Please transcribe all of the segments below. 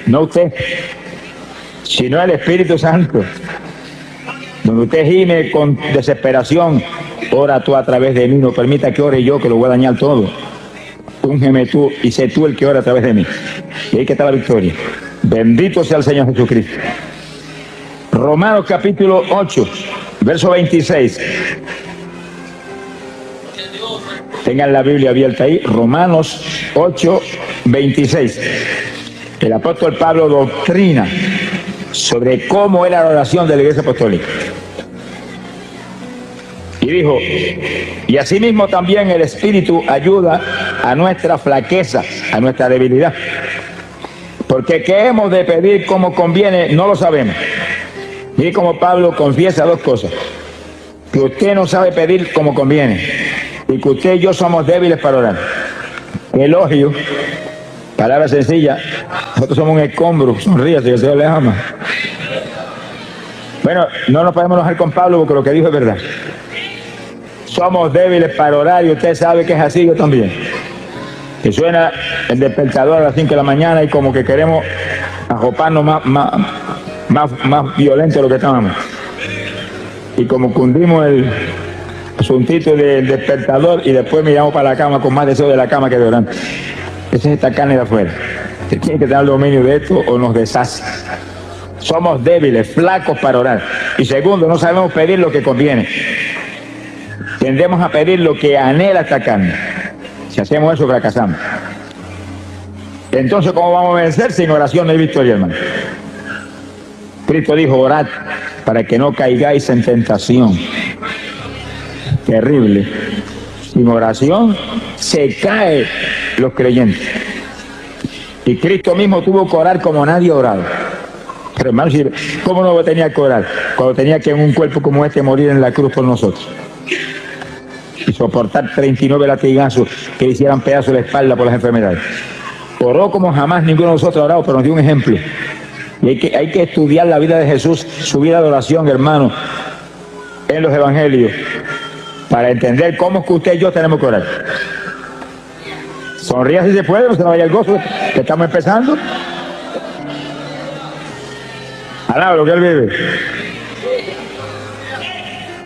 no usted, sino el Espíritu Santo. Donde usted gime con desesperación, ora tú a través de mí, no permita que ore yo, que lo voy a dañar todo. Úngeme tú y sé tú el que ora a través de mí. Y ahí que está la victoria. Bendito sea el Señor Jesucristo. Romanos capítulo 8, verso 26. Tengan la Biblia abierta ahí. Romanos 8, 26. El apóstol Pablo doctrina sobre cómo era la oración de la Iglesia Apostólica. Y dijo, y asimismo también el Espíritu ayuda a nuestra flaqueza, a nuestra debilidad. Porque qué hemos de pedir como conviene, no lo sabemos. Mire cómo Pablo confiesa dos cosas. Que usted no sabe pedir como conviene. Y que usted y yo somos débiles para orar. Elogio, palabra sencilla, nosotros somos un escombro, sonríase, que el Señor le ama. Bueno, no nos podemos enojar con Pablo porque lo que dijo es verdad. Somos débiles para orar y usted sabe que es así, yo también. Que suena el despertador a las 5 de la mañana y como que queremos arroparnos más violento de lo que estábamos. Y como cundimos el asuntito del despertador y después miramos para la cama con más deseo de la cama que de orar. Esa es esta carne de afuera. Usted tiene que tener dominio de esto o nos deshace. Somos débiles, flacos para orar. Y segundo, no sabemos pedir lo que conviene. Tendemos a pedir lo que anhela esta carne. Si hacemos eso, fracasamos. Entonces, ¿cómo vamos a vencer? Sin oración no hay victoria, hermano. Cristo dijo, orad para que no caigáis en tentación. Terrible. Sin oración se caen los creyentes. Y Cristo mismo tuvo que orar como nadie ha orado. Pero hermano, ¿cómo no tenía que orar? Cuando tenía que en un cuerpo como este morir en la cruz por nosotros. Y soportar 39 latigazos que le hicieran pedazos de la espalda por las enfermedades. Oró como jamás ninguno de nosotros ha orado, pero nos dio un ejemplo. Y hay que estudiar la vida de Jesús, su vida de oración, hermano, en los evangelios, para entender cómo es que usted y yo tenemos que orar. Sonría si se puede, no se vaya el gozo, que estamos empezando. Alaba lo que él vive.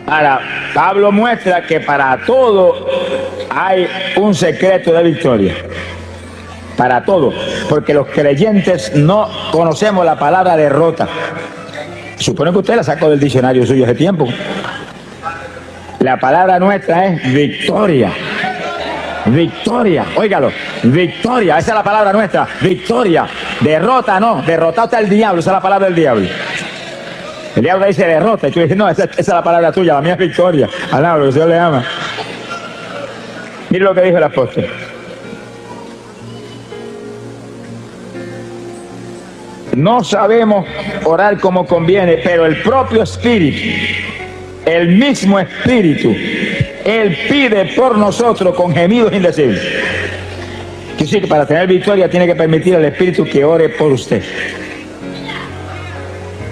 Ahora, Pablo muestra que para todo hay un secreto de victoria. Para todo. Porque los creyentes no conocemos la palabra derrota. Supone que usted la sacó del diccionario suyo hace tiempo. La palabra nuestra es victoria. Victoria, óigalo, victoria, esa es la palabra nuestra, victoria. Derrota no, derrotado está el diablo, esa es la palabra del diablo. El diablo dice derrota y tú dices, no, esa es la palabra tuya, la mía es victoria. Alaba, que el Señor le ama. Mire lo que dijo el apóstol. No sabemos orar como conviene, pero el propio Espíritu, el mismo Espíritu, Él pide por nosotros con gemidos indecibles. Quiere decir que para tener victoria tiene que permitir al Espíritu que ore por usted.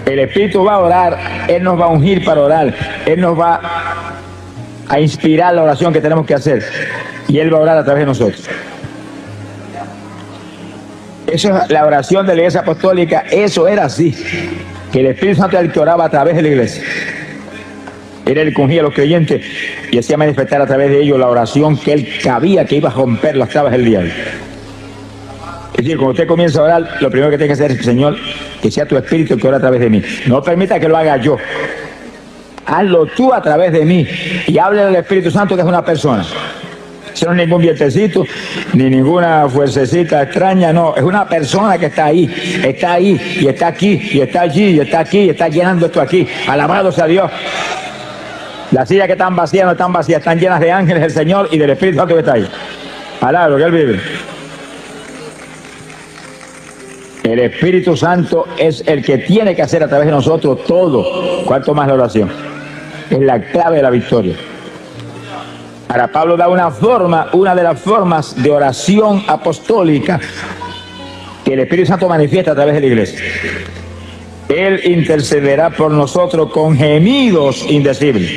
El Espíritu va a orar, Él nos va a ungir para orar, Él nos va a inspirar la oración que tenemos que hacer y Él va a orar a través de nosotros. Eso es la oración de la Iglesia Apostólica, eso era así, que el Espíritu Santo era el que oraba a través de la Iglesia. Era el que ungía a los creyentes y hacía manifestar a través de ellos la oración que Él cabía que iba a romper las trabas del diablo. Es decir, cuando usted comienza a orar, lo primero que tiene que hacer es, Señor, que sea tu Espíritu el que ora a través de mí. No permita que lo haga yo. Hazlo tú a través de mí y hable del Espíritu Santo, que es una persona. Eso no es ningún vientecito, ni ninguna fuercecita extraña, no. Es una persona que está ahí, y está aquí, y está allí, y está aquí, y está llenando esto aquí. Alabado sea Dios. Las sillas que están vacías no están vacías, están llenas de ángeles del Señor y del Espíritu Santo que está ahí. Alabado, que Él vive. El Espíritu Santo es el que tiene que hacer a través de nosotros todo. ¿Cuánto más la oración? Es la clave de la victoria. Ahora Pablo da una de las formas de oración apostólica que el Espíritu Santo manifiesta a través de la iglesia. Él intercederá por nosotros con gemidos indecibles.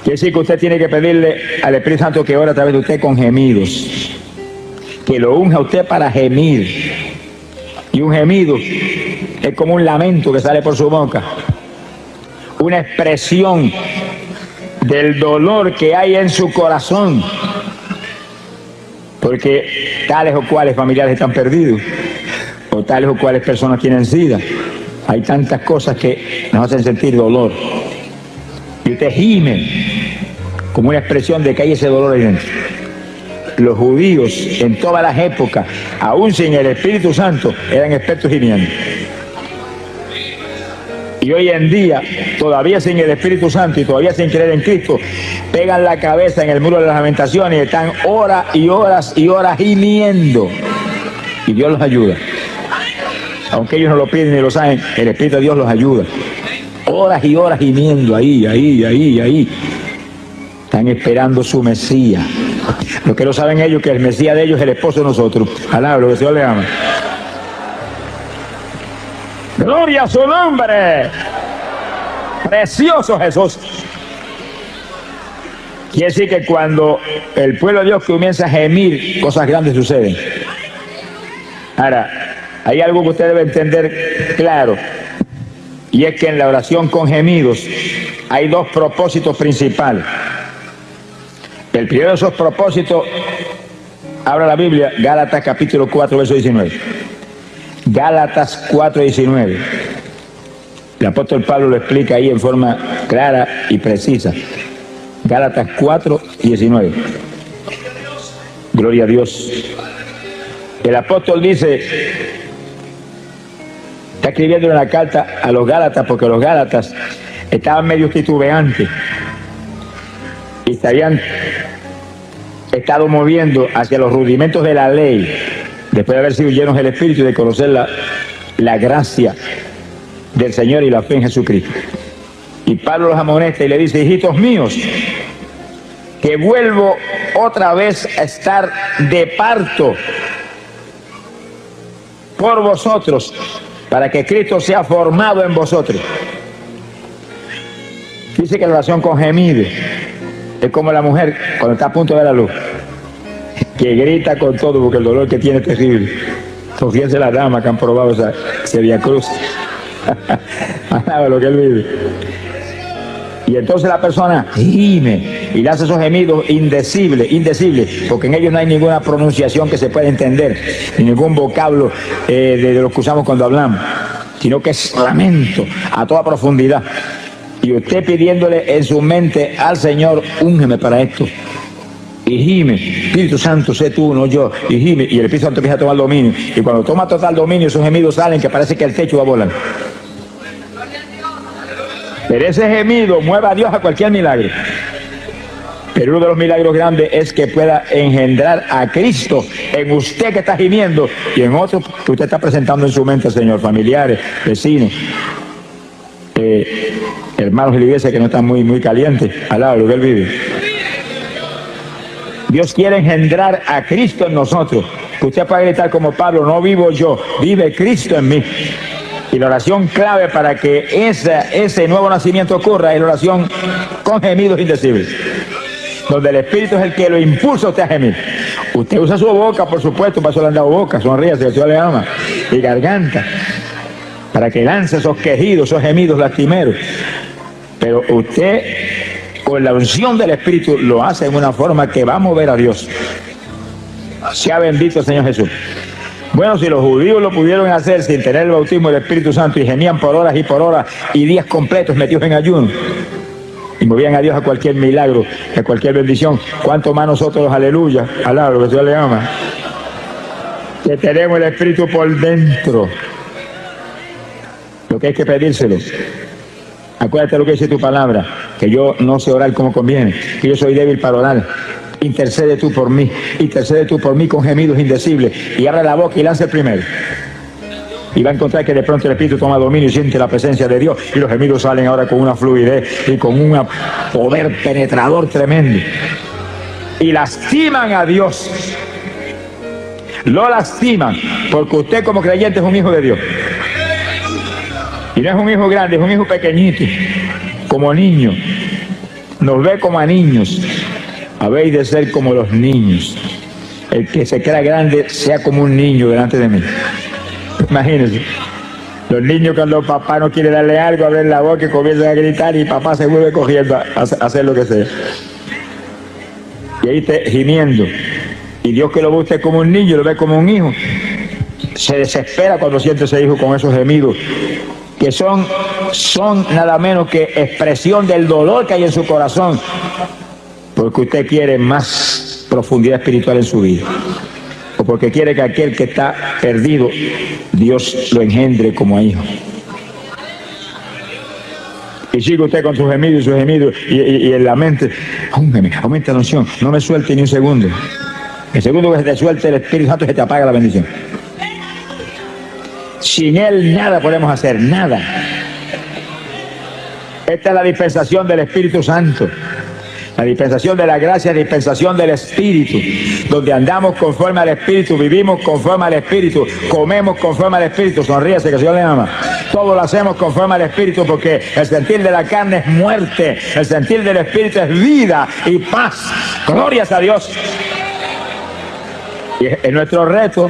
Quiere decir que usted tiene que pedirle al Espíritu Santo que ore a través de usted con gemidos. Que lo unja a usted para gemir. Y un gemido es como un lamento que sale por su boca, una expresión del dolor que hay en su corazón, porque tales o cuales familiares están perdidos, o tales o cuales personas tienen SIDA. Hay tantas cosas que nos hacen sentir dolor. Y usted gime como una expresión de que hay ese dolor ahí dentro. Los judíos en todas las épocas, aún sin el Espíritu Santo, eran expertos gimiendo. Y hoy en día, todavía sin el Espíritu Santo y todavía sin creer en Cristo, pegan la cabeza en el muro de las lamentaciones y están horas y horas y horas gimiendo. Y Dios los ayuda. Aunque ellos no lo piden ni lo saben, el Espíritu de Dios los ayuda. Horas y horas gimiendo, ahí. Están esperando su Mesías. Lo que no saben ellos es que el Mesías de ellos es el esposo de nosotros. Alaba, lo que el Señor le ama. Gloria a su nombre. Precioso Jesús. Quiere decir que cuando el pueblo de Dios comienza a gemir, cosas grandes suceden. Ahora, hay algo que usted debe entender claro, y es que en la oración con gemidos hay dos propósitos principales. El primero de esos propósitos, abra la Biblia, Gálatas capítulo 4, verso 19. Gálatas 4, 19. El apóstol Pablo lo explica ahí en forma clara y precisa. Gálatas 4, 19. Gloria a Dios. El apóstol dice, está escribiendo una carta a los Gálatas porque los Gálatas estaban medio titubeantes y se habían estado moviendo hacia los rudimentos de la ley después de haber sido llenos del Espíritu y de conocer la gracia del Señor y la fe en Jesucristo. Y Pablo los amonesta y le dice, hijitos míos, que vuelvo otra vez a estar de parto por vosotros, para que Cristo sea formado en vosotros. Dice que la oración con gemidos es como la mujer cuando está a punto de dar a luz, que grita con todo porque el dolor que tiene es terrible. Fíjense las damas que han probado ese Vía Cruz. Lo que él vive. Y entonces la persona gime y le hace esos gemidos indecibles, porque en ellos no hay ninguna pronunciación que se pueda entender, ni ningún vocablo de lo que usamos cuando hablamos, sino que es lamento a toda profundidad. Y usted pidiéndole en su mente al Señor, úngeme para esto. Y gime, Espíritu Santo, sé tú, no yo. Y gime, y el Espíritu Santo empieza a tomar dominio. Y cuando toma total dominio, esos gemidos salen que parece que el techo va a volar. Pero ese gemido mueve a Dios a cualquier milagro. Pero uno de los milagros grandes es que pueda engendrar a Cristo en usted que está gimiendo y en otros que usted está presentando en su mente, Señor, familiares, vecinos, hermanos de la iglesia que no están muy calientes, al lado de lo que él vive. Dios quiere engendrar a Cristo en nosotros. Que usted pueda gritar como Pablo, no vivo yo, vive Cristo en mí. Y la oración clave para que ese nuevo nacimiento ocurra es la oración con gemidos indecibles, donde el Espíritu es el que lo impulsa a usted a gemir. Usted usa su boca, por supuesto, para eso le han dado boca, sonríase, el Señor le ama, y garganta, para que lance esos quejidos, esos gemidos lastimeros. Pero usted, con la unción del Espíritu, lo hace en una forma que va a mover a Dios. Sea bendito el Señor Jesús. Bueno, si los judíos lo pudieron hacer sin tener el bautismo del Espíritu Santo y gemían por horas y días completos metidos en ayuno y movían a Dios a cualquier milagro, a cualquier bendición, ¿cuánto más nosotros, aleluya, alaba lo que el Señor le ama, que tenemos el Espíritu por dentro? Lo que hay que pedírselo. Acuérdate lo que dice tu palabra, que yo no sé orar como conviene, que yo soy débil para orar. Intercede tú por mí con gemidos indecibles, y abre la boca y lanza el primero. Y va a encontrar que de pronto el Espíritu toma dominio y siente la presencia de Dios, y los gemidos salen ahora con una fluidez y con un poder penetrador tremendo. Y lastiman a Dios. Lo lastiman, porque usted como creyente es un hijo de Dios. Y no es un hijo grande, es un hijo pequeñito, como niño. Nos ve como a niños. Habéis de ser como los niños. El que se crea grande sea como un niño delante de mí. Imagínense. Los niños cuando papá no quiere darle algo, abren la boca y comienzan a gritar y papá se vuelve corriendo a hacer lo que sea. Y ahí está gimiendo. Y Dios, que lo ve usted como un niño, lo ve como un hijo, se desespera cuando siente ese hijo con esos gemidos, que son nada menos que expresión del dolor que hay en su corazón, porque usted quiere más profundidad espiritual en su vida, o porque quiere que aquel que está perdido, Dios lo engendre como hijo. Y sigue usted con sus gemidos y en la mente, aumenta la unción, no me suelte ni un segundo. El segundo que se te suelte el Espíritu Santo, se te apaga la bendición. Sin Él nada podemos hacer, nada. Esta es la dispensación del Espíritu Santo. La dispensación de la gracia, dispensación del Espíritu, donde andamos conforme al Espíritu, vivimos conforme al Espíritu, comemos conforme al Espíritu. Sonríase, que el Señor le ama. Todo lo hacemos conforme al Espíritu, porque el sentir de la carne es muerte, el sentir del Espíritu es vida y paz. Glorias a Dios. Y es nuestro reto,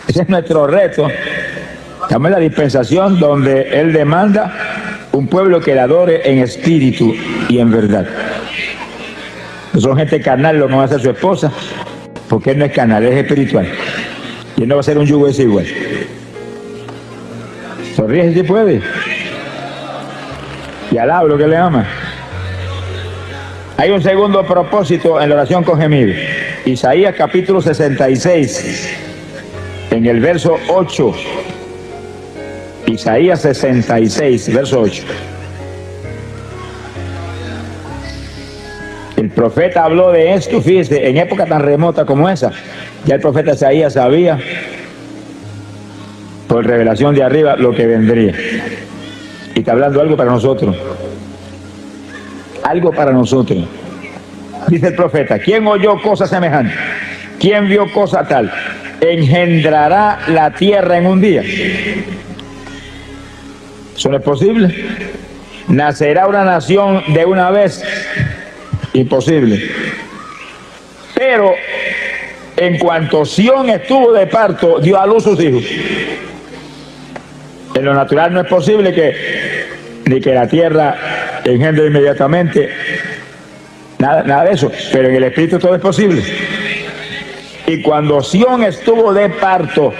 ese es nuestro reto. Estamos en la dispensación donde Él demanda un pueblo que le adore en espíritu y en verdad. No son gente carnal lo que va a hacer su esposa, porque Él no es carnal, Él es espiritual. Y Él no va a ser un yugo desigual. Sonríe si puede. Y alaba lo que le ama. Hay un segundo propósito en la oración con gemido. Isaías capítulo 66, en el verso 8. Isaías 66, verso 8. El profeta habló de esto, fíjese, en época tan remota como esa. Ya el profeta Isaías sabía, por revelación de arriba, lo que vendría. Y está hablando algo para nosotros. Algo para nosotros. Dice el profeta, ¿quién oyó cosa semejante? ¿Quién vio cosa tal? ¿Engendrará la tierra en un día? ¿Eso no es posible? ¿Nacerá una nación de una vez? Imposible. Pero en cuanto Sión estuvo de parto, dio a luz sus hijos. En lo natural no es posible ni que la tierra engendre inmediatamente. Nada de eso, pero en el Espíritu todo es posible. Y cuando Sión estuvo de parto,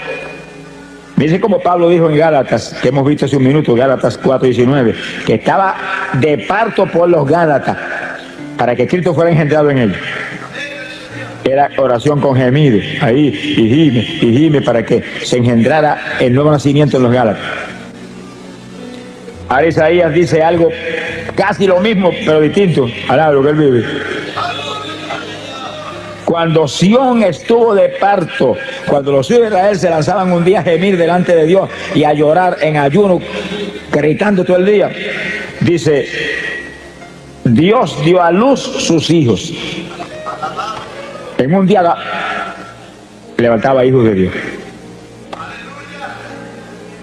dice como Pablo dijo en Gálatas, que hemos visto hace un minuto, Gálatas 4:19, que estaba de parto por los Gálatas, para que Cristo fuera engendrado en ellos. Era oración con gemido, ahí, y gime para que se engendrara el nuevo nacimiento en los Gálatas. Ahora Isaías dice algo casi lo mismo, pero distinto, alaba lo que él vive. Cuando Sión estuvo de parto, cuando los hijos de Israel se lanzaban un día a gemir delante de Dios y a llorar en ayuno, gritando todo el día, dice, Dios dio a luz sus hijos. En un día levantaba hijos de Dios.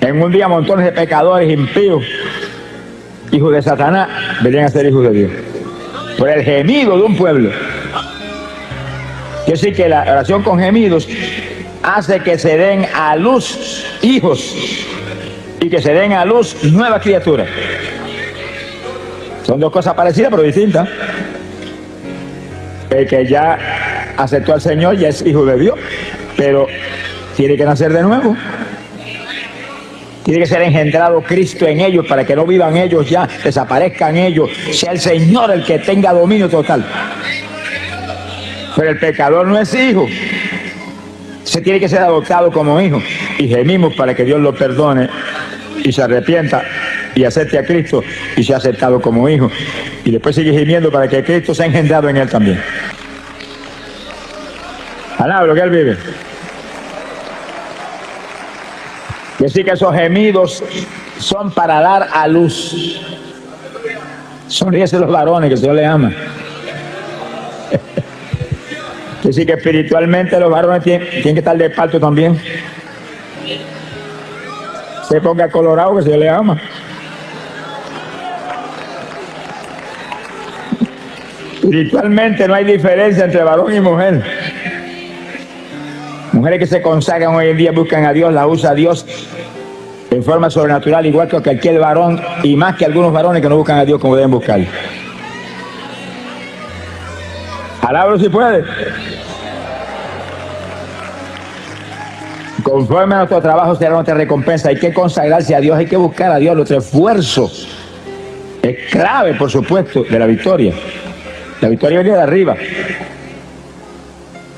En un día montones de pecadores impíos, hijos de Satanás, venían a ser hijos de Dios. Por el gemido de un pueblo. Quiere decir que la oración con gemidos hace que se den a luz hijos y que se den a luz nuevas criaturas. Son dos cosas parecidas pero distintas. El que ya aceptó al Señor ya es hijo de Dios, pero tiene que nacer de nuevo. Tiene que ser engendrado Cristo en ellos para que no vivan ellos ya, desaparezcan ellos, sea el Señor el que tenga dominio total. Pero el pecador no es hijo. Se tiene que ser adoptado como hijo. Y gemimos para que Dios lo perdone y se arrepienta y acepte a Cristo y sea aceptado como hijo. Y después sigue gimiendo para que Cristo sea engendrado en él también. Alaba lo que él vive. Y así que esos gemidos son para dar a luz. Sonríese los varones, que el Señor les ama. Así que espiritualmente los varones tienen que estar de parto también. Se ponga colorado, que el Señor les ama. Espiritualmente no hay diferencia entre varón y mujer. mujeres que se consagran hoy en día buscan a Dios, la usa a Dios en forma sobrenatural, igual que cualquier varón, y más que algunos varones que no buscan a Dios como deben buscarlo. Alábalo si puede. Conforme a nuestro trabajo será nuestra recompensa. Hay que consagrarse a Dios, hay que buscar a Dios. Nuestro esfuerzo es clave, por supuesto, de la victoria. La victoria venía de arriba.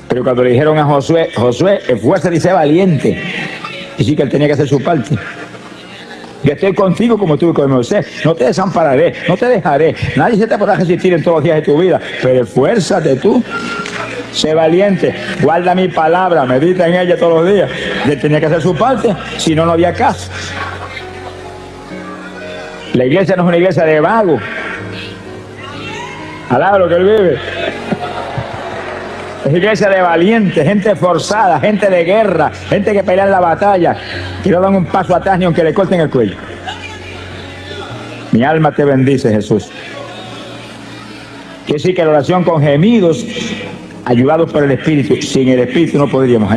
Pero cuando le dijeron a Josué, esfuérzate y sé valiente, y sí que él tenía que hacer su parte. Yo estoy contigo como estuve con Moisés, no te desampararé, no te dejaré, nadie se te podrá resistir en todos los días de tu vida, pero esfuérzate tú, sé valiente, guarda mi palabra, medita en ella todos los días. Él tenía que hacer su parte, si no, no había caso. La iglesia no es una iglesia de vagos. Alaba lo que él vive. Es iglesia de valientes, gente forzada, gente de guerra, gente que pelea en la batalla, que no dan un paso atrás ni aunque le corten el cuello. Mi alma te bendice, Jesús. Quiere decir que la oración con gemidos, ayudados por el Espíritu. Sin el Espíritu no podríamos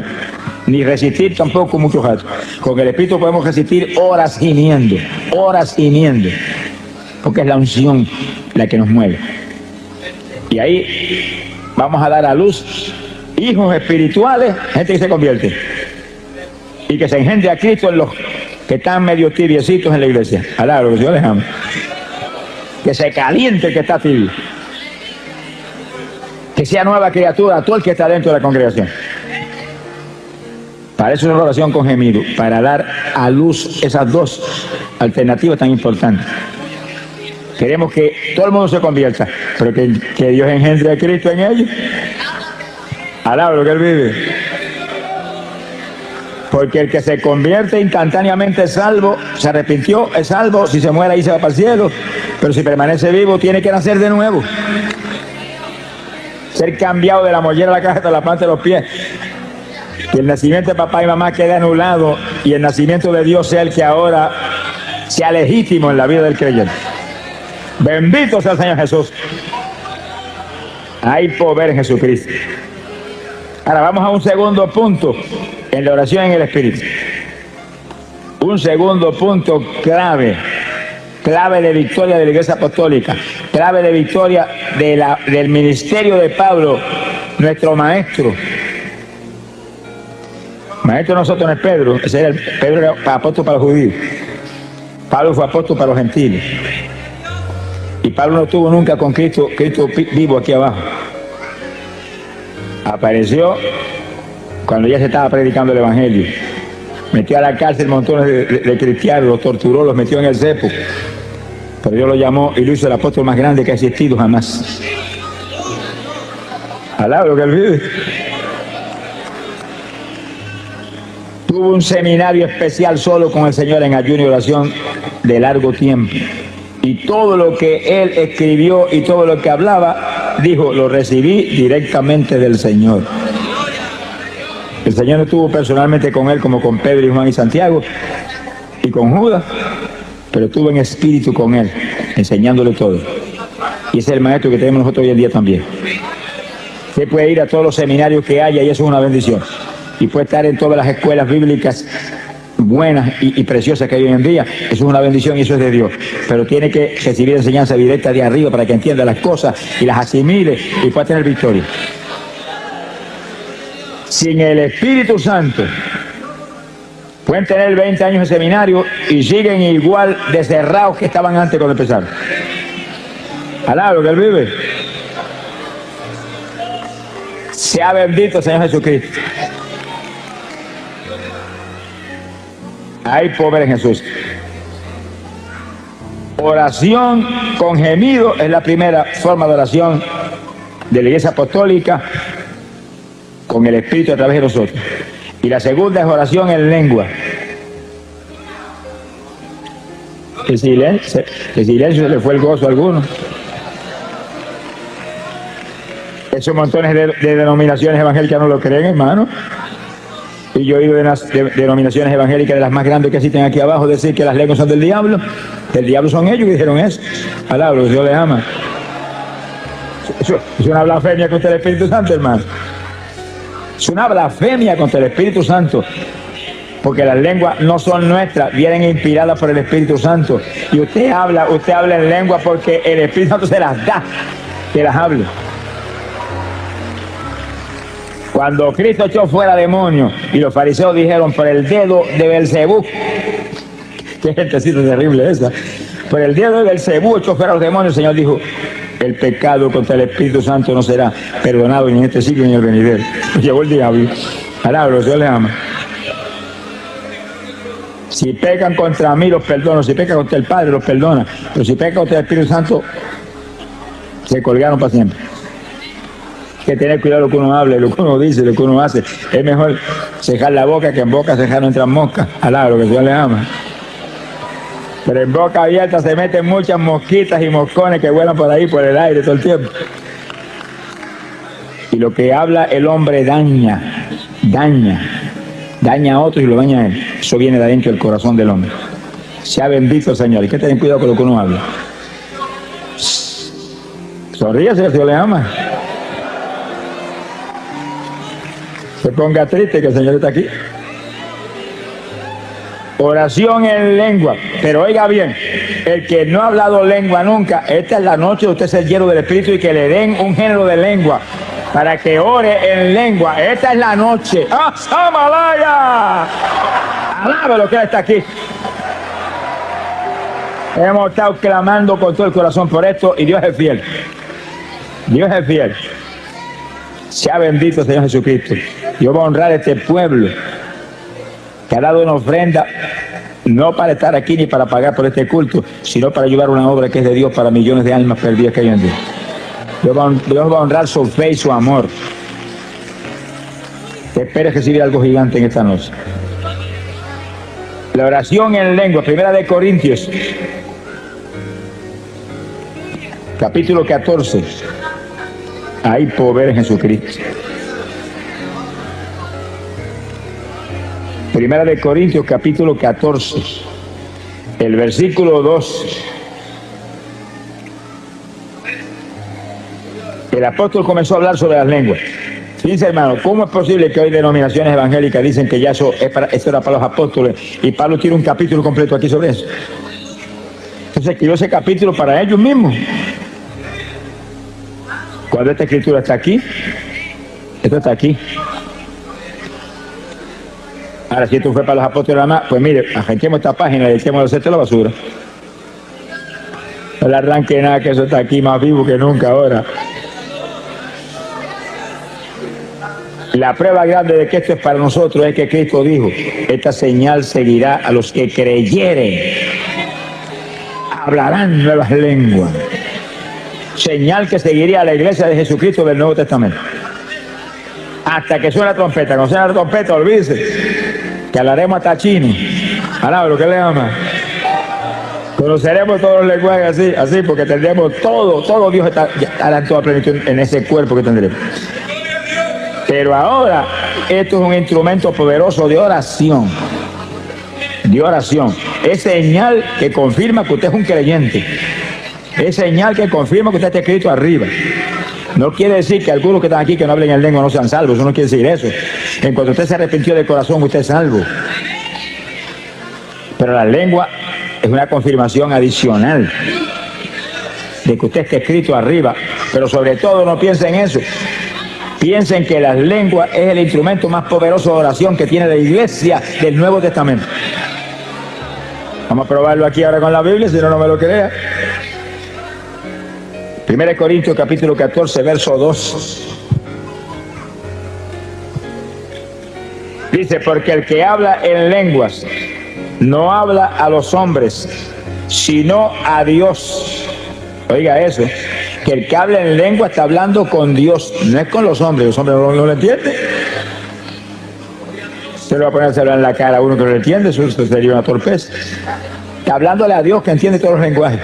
ni resistir tampoco muchos actos. Con el Espíritu podemos resistir horas gimiendo, porque es la unción la que nos mueve. Y ahí vamos a dar a luz hijos espirituales, gente que se convierte y que se engendre a Cristo en los que están medio tibiecitos en la iglesia. Alá, lo que Dios les ama. Que se caliente el que está tibio. Que sea nueva criatura a todo el que está dentro de la congregación. Para eso es una oración con gemido, para dar a luz esas dos alternativas tan importantes. Queremos que todo el mundo se convierta, pero que Dios engendre a Cristo en ellos. Alaba lo que él vive. Porque el que se convierte instantáneamente es salvo, se arrepintió, es salvo, si se muere ahí se va para el cielo, pero si permanece vivo tiene que nacer de nuevo. Ser cambiado de la mollera a la caja de la planta de los pies. Que el nacimiento de papá y mamá quede anulado y el nacimiento de Dios sea el que ahora sea legítimo en la vida del creyente. Bendito sea el Señor Jesús. Hay poder en Jesucristo. Ahora vamos a un segundo punto en la oración en el Espíritu. Un segundo punto clave de victoria de la Iglesia Apostólica, clave de victoria del ministerio de Pablo, nuestro maestro. Maestro de nosotros no es Pedro, Pedro era apóstol para los judíos. Pablo fue apóstol para los gentiles. Y Pablo no estuvo nunca con Cristo vivo aquí abajo. Apareció cuando ya se estaba predicando el Evangelio. Metió a la cárcel montones de cristianos, los torturó, los metió en el cepo. Pero Dios lo llamó y lo hizo el apóstol más grande que ha existido jamás. Alaba lo que él vive. Tuvo un seminario especial solo con el Señor en ayuno y oración de largo tiempo. Y todo lo que él escribió y todo lo que hablaba, dijo, lo recibí directamente del Señor. El Señor no estuvo personalmente con él como con Pedro y Juan y Santiago y con Judas, pero estuvo en espíritu con él, enseñándole todo. Y ese es el maestro que tenemos nosotros hoy en día también. Usted puede ir a todos los seminarios que haya y eso es una bendición. Y puede estar en todas las escuelas bíblicas buenas y preciosas que hay hoy en día. Eso es una bendición y eso es de Dios. Pero tiene que recibir enseñanza directa de arriba para que entienda las cosas y las asimile y pueda tener victoria. Sin el Espíritu Santo, pueden tener 20 años de seminario y siguen igual de cerrados que estaban antes cuando empezaron. Alá lo que él vive. Sea bendito Señor Jesucristo. Hay poder en Jesús. Oración con gemido es la primera forma de oración de la Iglesia Apostólica con el Espíritu a través de nosotros. Y la segunda es oración en lengua. El silencio se le fue el gozo a algunos. Esos montones de denominaciones evangélicas no lo creen, hermano. Y yo he oído de denominaciones evangélicas de las más grandes que existen aquí abajo decir que las lenguas son del diablo. El diablo son ellos que dijeron eso. Palabra, Dios les ama. Eso es una blasfemia contra el Espíritu Santo, hermano. Es una blasfemia contra el Espíritu Santo, porque las lenguas no son nuestras, vienen inspiradas por el Espíritu Santo. Y usted habla en lengua porque el Espíritu Santo se las da, que las hable. Cuando Cristo echó fuera demonios y los fariseos dijeron por el dedo de Belcebú, qué gentecita terrible esa, por el dedo de Belcebú echó fuera los demonios, el Señor dijo: el pecado contra el Espíritu Santo no será perdonado ni en este siglo ni en el venidero. Llegó el diablo. Alabro, el Señor les ama. Si pecan contra mí, los perdono. Si pecan contra el Padre, los perdona. Pero si pecan contra el Espíritu Santo, se colgaron para siempre. Hay que tener cuidado lo que uno habla, lo que uno dice, lo que uno hace. Es mejor cejar la boca que en boca cejar no entran moscas. Alabro, que el Señor les ama. Pero en boca abierta se meten muchas mosquitas y moscones que vuelan por ahí, por el aire todo el tiempo. Y lo que habla el hombre daña a otros y lo daña a él. Eso viene de adentro del corazón del hombre. Sea bendito el Señor. Hay que tener cuidado con lo que uno habla. Sonríase, el Señor le ama. Se ponga triste que el Señor está aquí. Oración en lengua. Pero oiga bien, el que no ha hablado lengua nunca, esta es la noche de usted ser lleno del Espíritu y que le den un género de lengua para que ore en lengua. Esta es la noche. ¡Ah, Samalaya! Alabe lo que Él está aquí. Hemos estado clamando con todo el corazón por esto y Dios es fiel. Dios es fiel. Sea bendito el Señor Jesucristo. Dios va a honrar a este pueblo que ha dado una ofrenda, no para estar aquí ni para pagar por este culto, sino para ayudar a una obra que es de Dios para millones de almas perdidas que hay en Dios. Dios va a honrar su fe y su amor. Te esperes recibir algo gigante en esta noche. La oración en lengua, 1 de Corintios, capítulo 14. Hay poder en Jesucristo. 1 de Corintios, capítulo 14, el versículo 2. El apóstol comenzó a hablar sobre las lenguas. Fíjense, hermano, ¿cómo es posible que hoy denominaciones evangélicas dicen que ya eso era para los apóstoles? Y Pablo tiene un capítulo completo aquí sobre eso. Entonces escribió ese capítulo para ellos mismos. Cuando esta escritura está aquí, esto está aquí. Ahora, si esto fue para los apóstoles nada más, pues mire, arranquemos esta página y echemos los cestos a la basura. No le arranque nada, que eso está aquí más vivo que nunca ahora. La prueba grande de que esto es para nosotros es que Cristo dijo: esta señal seguirá a los que creyeren. Hablarán nuevas lenguas. Señal que seguiría a la iglesia de Jesucristo del Nuevo Testamento. Hasta que suene la trompeta. Cuando suene la trompeta, olvídese que hablaremos hasta chino. Alaba lo que le ama. Conoceremos todos los lenguajes así, porque tendremos todo Dios estará en toda plenitud en ese cuerpo que tendremos. Pero ahora, esto es un instrumento poderoso de oración. De oración. Es señal que confirma que usted es un creyente. Es señal que confirma que usted está escrito arriba. No quiere decir que algunos que están aquí que no hablen en lengua no sean salvos. Eso no quiere decir eso. En cuanto usted se arrepintió de corazón, usted es salvo. Pero la lengua es una confirmación adicional de que usted está escrito arriba. Pero sobre todo no piensen en eso. Piensen que las lenguas es el instrumento más poderoso de oración que tiene la iglesia del Nuevo Testamento. Vamos a probarlo aquí ahora con la Biblia, si no me lo crea. 1 Corintios capítulo 14, verso 2. Dice: porque el que habla en lenguas no habla a los hombres, sino a Dios. Oiga eso, que el que habla en lengua está hablando con Dios, no es con los hombres no lo entienden. Se lo va a poner a hablar en la cara a uno que no lo entiende, eso sería una torpeza. Está hablándole a Dios que entiende todos los lenguajes.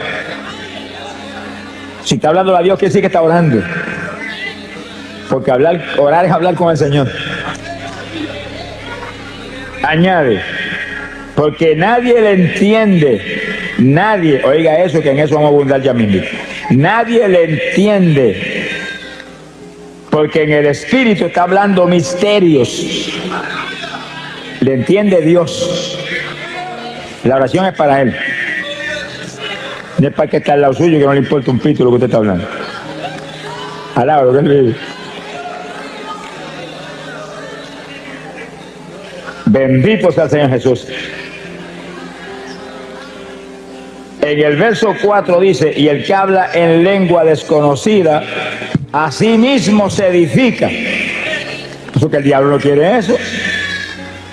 Si está hablando a Dios, quiere decir que está orando. Porque orar es hablar con el Señor. Añade: porque nadie le entiende. Nadie, oiga eso, que en eso vamos a abundar ya mismo. Nadie le entiende. Porque en el Espíritu está hablando misterios. Le entiende Dios. La oración es para Él. No es para que está al lado suyo, que no le importa un pito lo que usted está hablando. Alaba lo que Él vive. Bendito sea el Señor Jesús. En el verso 4 dice, y el que habla en lengua desconocida, a sí mismo se edifica. Porque el diablo no quiere eso.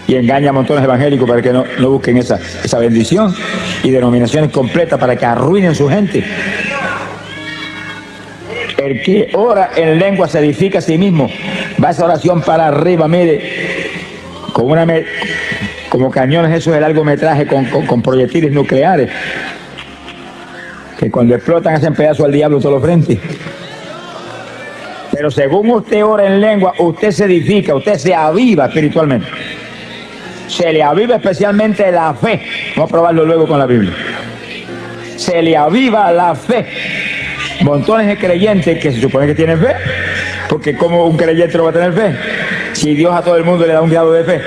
Y engaña a montones de evangélicos para que no busquen esa bendición. Y denominaciones completas para que arruinen su gente. El que ora en lengua se edifica a sí mismo. Va esa oración para arriba, mire, como cañones esos de largometraje con proyectiles nucleares. Que cuando explotan hacen pedazos al diablo en todos los frentes. Pero según usted ora en lengua, usted se edifica, usted se aviva espiritualmente. Se le aviva especialmente la fe. Vamos a probarlo luego con la Biblia. Se le aviva la fe. Montones de creyentes que se supone que tienen fe, porque como un creyente no va a tener fe, si Dios a todo el mundo le da un grado de fe.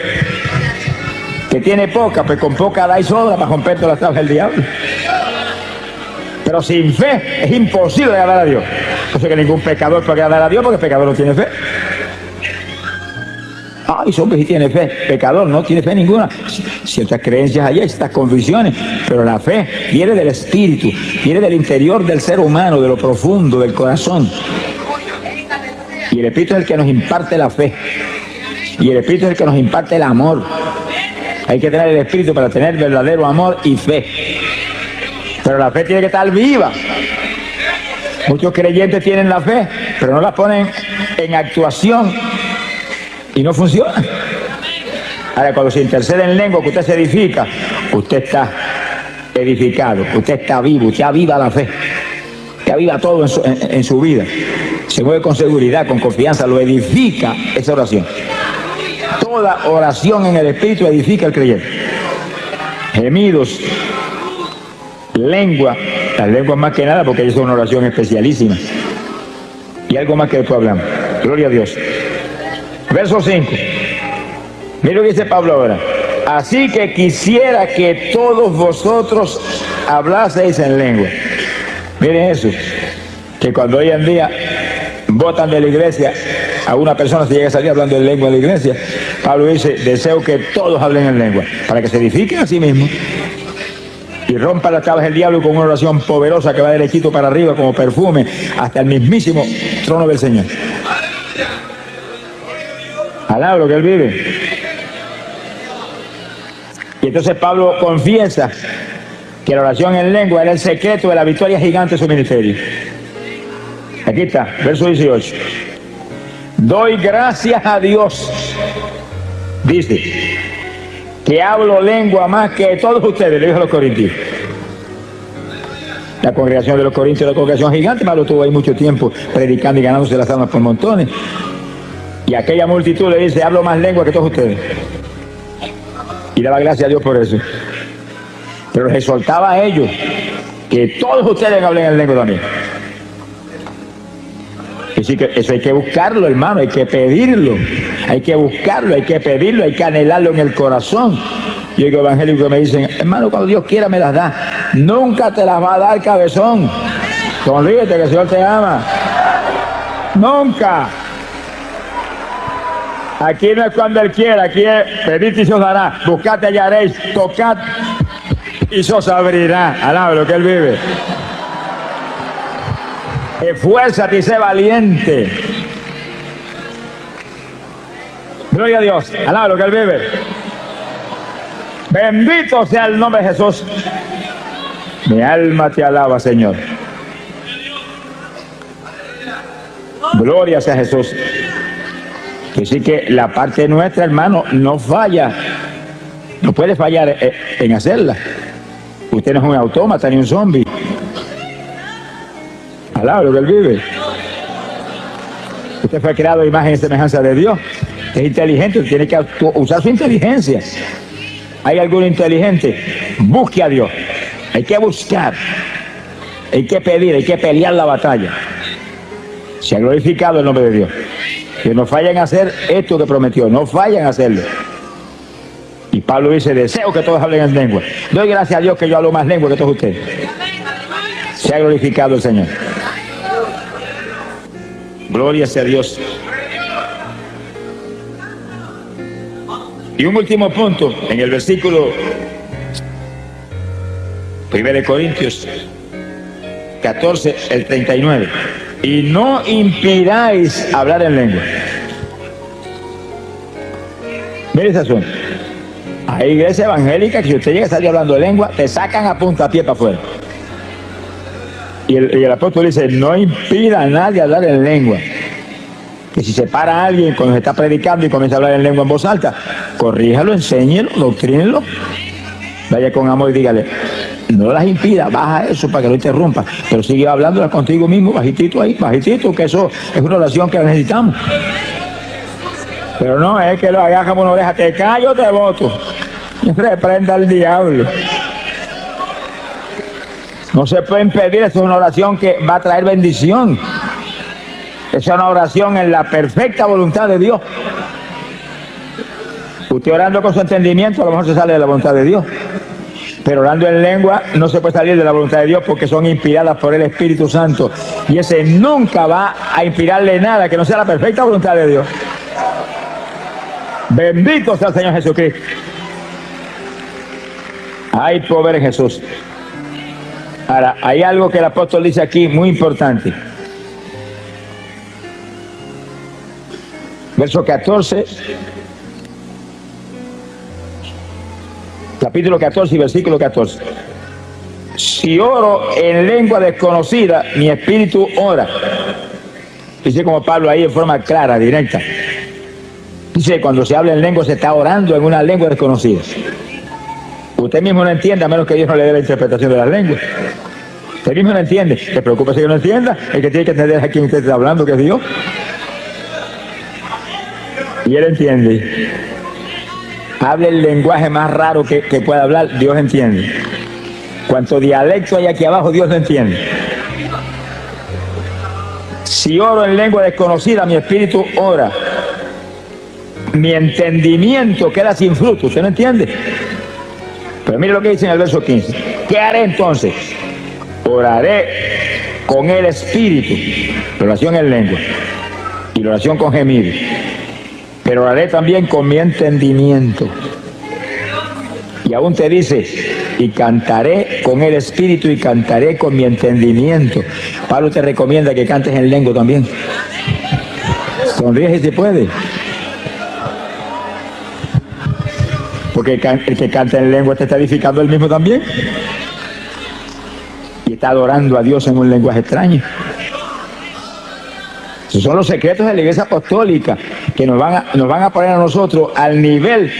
Que tiene poca, pues con poca da y sobra para romper todas las tablas del diablo. Pero sin fe es imposible agradar a Dios. No sé que ningún pecador puede agradar a Dios porque el pecador no tiene fe. Ay, hombre, sí tiene fe. Pecador no tiene fe ninguna. Ciertas creencias hay, estas convicciones, pero la fe viene del espíritu, viene del interior del ser humano, de lo profundo, del corazón. Y el espíritu es el que nos imparte la fe. Y el espíritu es el que nos imparte el amor. Hay que tener el espíritu para tener verdadero amor y fe. Pero la fe tiene que estar viva. Muchos creyentes tienen la fe, pero no la ponen en actuación y no funciona. Ahora, cuando se intercede en lengua, que usted se edifica, usted está edificado, usted está vivo, usted aviva la fe, usted aviva todo en su vida. Se mueve con seguridad, con confianza, lo edifica esa oración. Toda oración en el Espíritu edifica al creyente. Gemidos, lengua, las lenguas más que nada porque ellos son una oración especialísima. Y algo más que después hablamos. Gloria a Dios. Verso 5. Mira lo que dice Pablo ahora. Así que quisiera que todos vosotros hablaseis en lengua. Miren eso. Que cuando hoy en día votan de la iglesia a una persona se llega a salir hablando en lengua de la iglesia, Pablo dice, deseo que todos hablen en lengua, para que se edifiquen a sí mismos y rompa las tablas del diablo con una oración poderosa que va derechito para arriba como perfume hasta el mismísimo trono del Señor. Alaba lo que Él vive. Y entonces Pablo confiesa que la oración en lengua era el secreto de la victoria gigante de su ministerio. Aquí está, verso 18. Doy gracias a Dios, dice, que hablo lengua más que todos ustedes, le dijo a los corintios. La congregación de los corintios era una congregación gigante, Pablo estuvo ahí mucho tiempo predicando y ganándose las almas por montones. Y aquella multitud le dice, hablo más lengua que todos ustedes. Y daba gracias a Dios por eso. Pero les exhortaba a ellos que todos ustedes hablen en lengua también. Así que eso hay que buscarlo, hermano, hay que pedirlo. Hay que buscarlo, hay que pedirlo, hay que anhelarlo en el corazón. Yo digo evangélicos que me dicen, hermano, cuando Dios quiera me las da. Nunca te las va a dar, cabezón. Sonríete que el Señor te ama. Nunca. Aquí no es cuando Él quiera, aquí es pedid y se os dará, buscad y hallaréis, tocad y se os abrirá. Alaba lo que Él vive. Esfuérzate y sé valiente. Gloria a Dios. Alaba lo que Él vive. Bendito sea el nombre de Jesús. Mi alma te alaba, Señor. Gloria sea Jesús. Así que la parte nuestra, hermano, no falla. No puede fallar en hacerla. Usted no es un autómata ni un zombie. Alaba lo que Él vive. Usted fue creado a imagen y semejanza de Dios. Es inteligente, tiene que usar su inteligencia. ¿Hay algún inteligente? Busque a Dios. Hay que buscar. Hay que pedir, hay que pelear la batalla. Se ha glorificado el nombre de Dios. que no fallen a hacer esto que prometió, no fallen a hacerlo. Y Pablo dice, deseo que todos hablen en lengua. Doy gracias a Dios que yo hablo más lengua que todos ustedes. Se ha glorificado el Señor. Gloria sea a Dios. Y un último punto, en el versículo 1 Corintios 14, el 39. Y no impidáis hablar en lengua. Mire ese asunto. Hay iglesias evangélicas que si usted llega a salir hablando de lengua, te sacan a puntapié para afuera. Y el apóstol dice, no impida a nadie hablar en lengua. Que si se para alguien cuando se está predicando y comienza a hablar en lengua en voz alta, corríjalo, enséñelo, doctrínelo. Vaya con amor y dígale, no las impida, baja eso para que no interrumpa, pero sigue hablándolas contigo mismo, bajitito ahí, bajitito, que eso es una oración que necesitamos. Pero no es que lo hagas como una oreja, te callo, te voto. Reprenda al diablo. No se puede impedir, eso es una oración que va a traer bendición. Esa es una oración en la perfecta voluntad de Dios. Usted orando con su entendimiento a lo mejor se sale de la voluntad de Dios. Pero orando en lengua no se puede salir de la voluntad de Dios porque son inspiradas por el Espíritu Santo. Y ese nunca va a inspirarle nada que no sea la perfecta voluntad de Dios. Bendito sea el Señor Jesucristo. Hay poder en Jesús. Ahora, hay algo que el apóstol dice aquí muy importante. Verso 14. Capítulo 14 y versículo 14. Si oro en lengua desconocida, mi espíritu ora. Dice como Pablo ahí en forma clara, directa. Dice, cuando se habla en lengua se está orando en una lengua desconocida. Usted mismo no entiende, a menos que Dios no le dé la interpretación de la lengua. Usted mismo no entiende. ¿Se preocupa si que no entienda? El que tiene que entender es a quien usted está hablando, que es Dios. Y él entiende. Hable el lenguaje más raro que pueda hablar, Dios entiende. Cuanto dialecto hay aquí abajo, Dios lo entiende. Si oro en lengua desconocida, mi espíritu ora. Mi entendimiento queda sin fruto. ¿Usted no entiende? Pero mire lo que dice en el verso 15. ¿Qué haré entonces? Oraré con el espíritu. La oración en lengua. Y la oración con gemido. Pero oraré también con mi entendimiento. Y aún te dice, y cantaré con el espíritu y cantaré con mi entendimiento. Pablo te recomienda que cantes en lengua también. Sonríe si se puede. Porque el que canta en lengua te está edificando él mismo también. Y está adorando a Dios en un lenguaje extraño. Esos son los secretos de la Iglesia Apostólica que nos van a poner a nosotros al nivel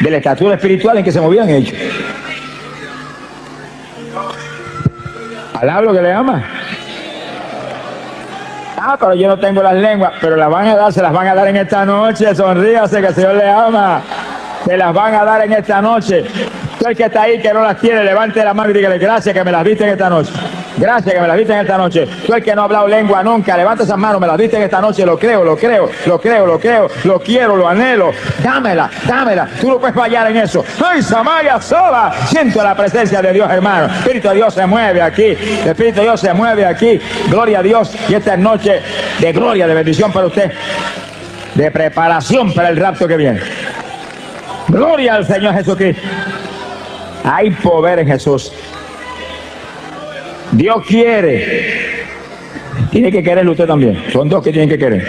de la estatura espiritual en que se movían ellos. ¿Alaba lo que le ama? Pero yo no tengo las lenguas, pero las van a dar, se las van a dar en esta noche. Sonríase que el Señor le ama. Se las van a dar en esta noche. Tú el que está ahí que no las tiene, levante la mano y dígale, gracias que me las diste en esta noche. Gracias que me las diste en esta noche. Tú el que no ha hablado lengua nunca, levanta esas manos, me las diste en esta noche. Lo creo, lo creo, lo creo, lo creo, lo quiero, lo anhelo. Dámela, dámela. Tú no puedes fallar en eso. ¡Ay, Samaya sola! Siento la presencia de Dios, hermano. El Espíritu de Dios se mueve aquí. El Espíritu de Dios se mueve aquí. Gloria a Dios. Y esta es noche de gloria, de bendición para usted. De preparación para el rapto que viene. Gloria al Señor Jesucristo. Hay poder en Jesús. Dios quiere. Tiene que quererlo usted también. Son dos que tienen que querer.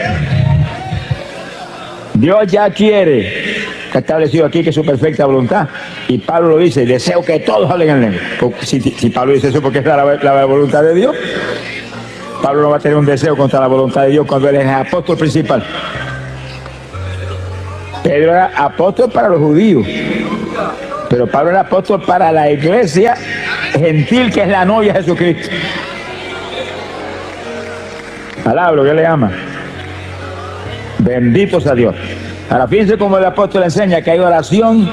Dios ya quiere. Está establecido aquí que es su perfecta voluntad. Y Pablo lo dice, deseo que todos hablen en lengua. Si Pablo dice eso porque es la voluntad de Dios, Pablo no va a tener un deseo contra la voluntad de Dios cuando él es el apóstol principal. Pedro era apóstol para los judíos, pero Pablo era apóstol para la iglesia gentil que es la novia de Jesucristo. Palabra que le ama. Bendito sea Dios. Ahora fíjense cómo el apóstol enseña que hay oración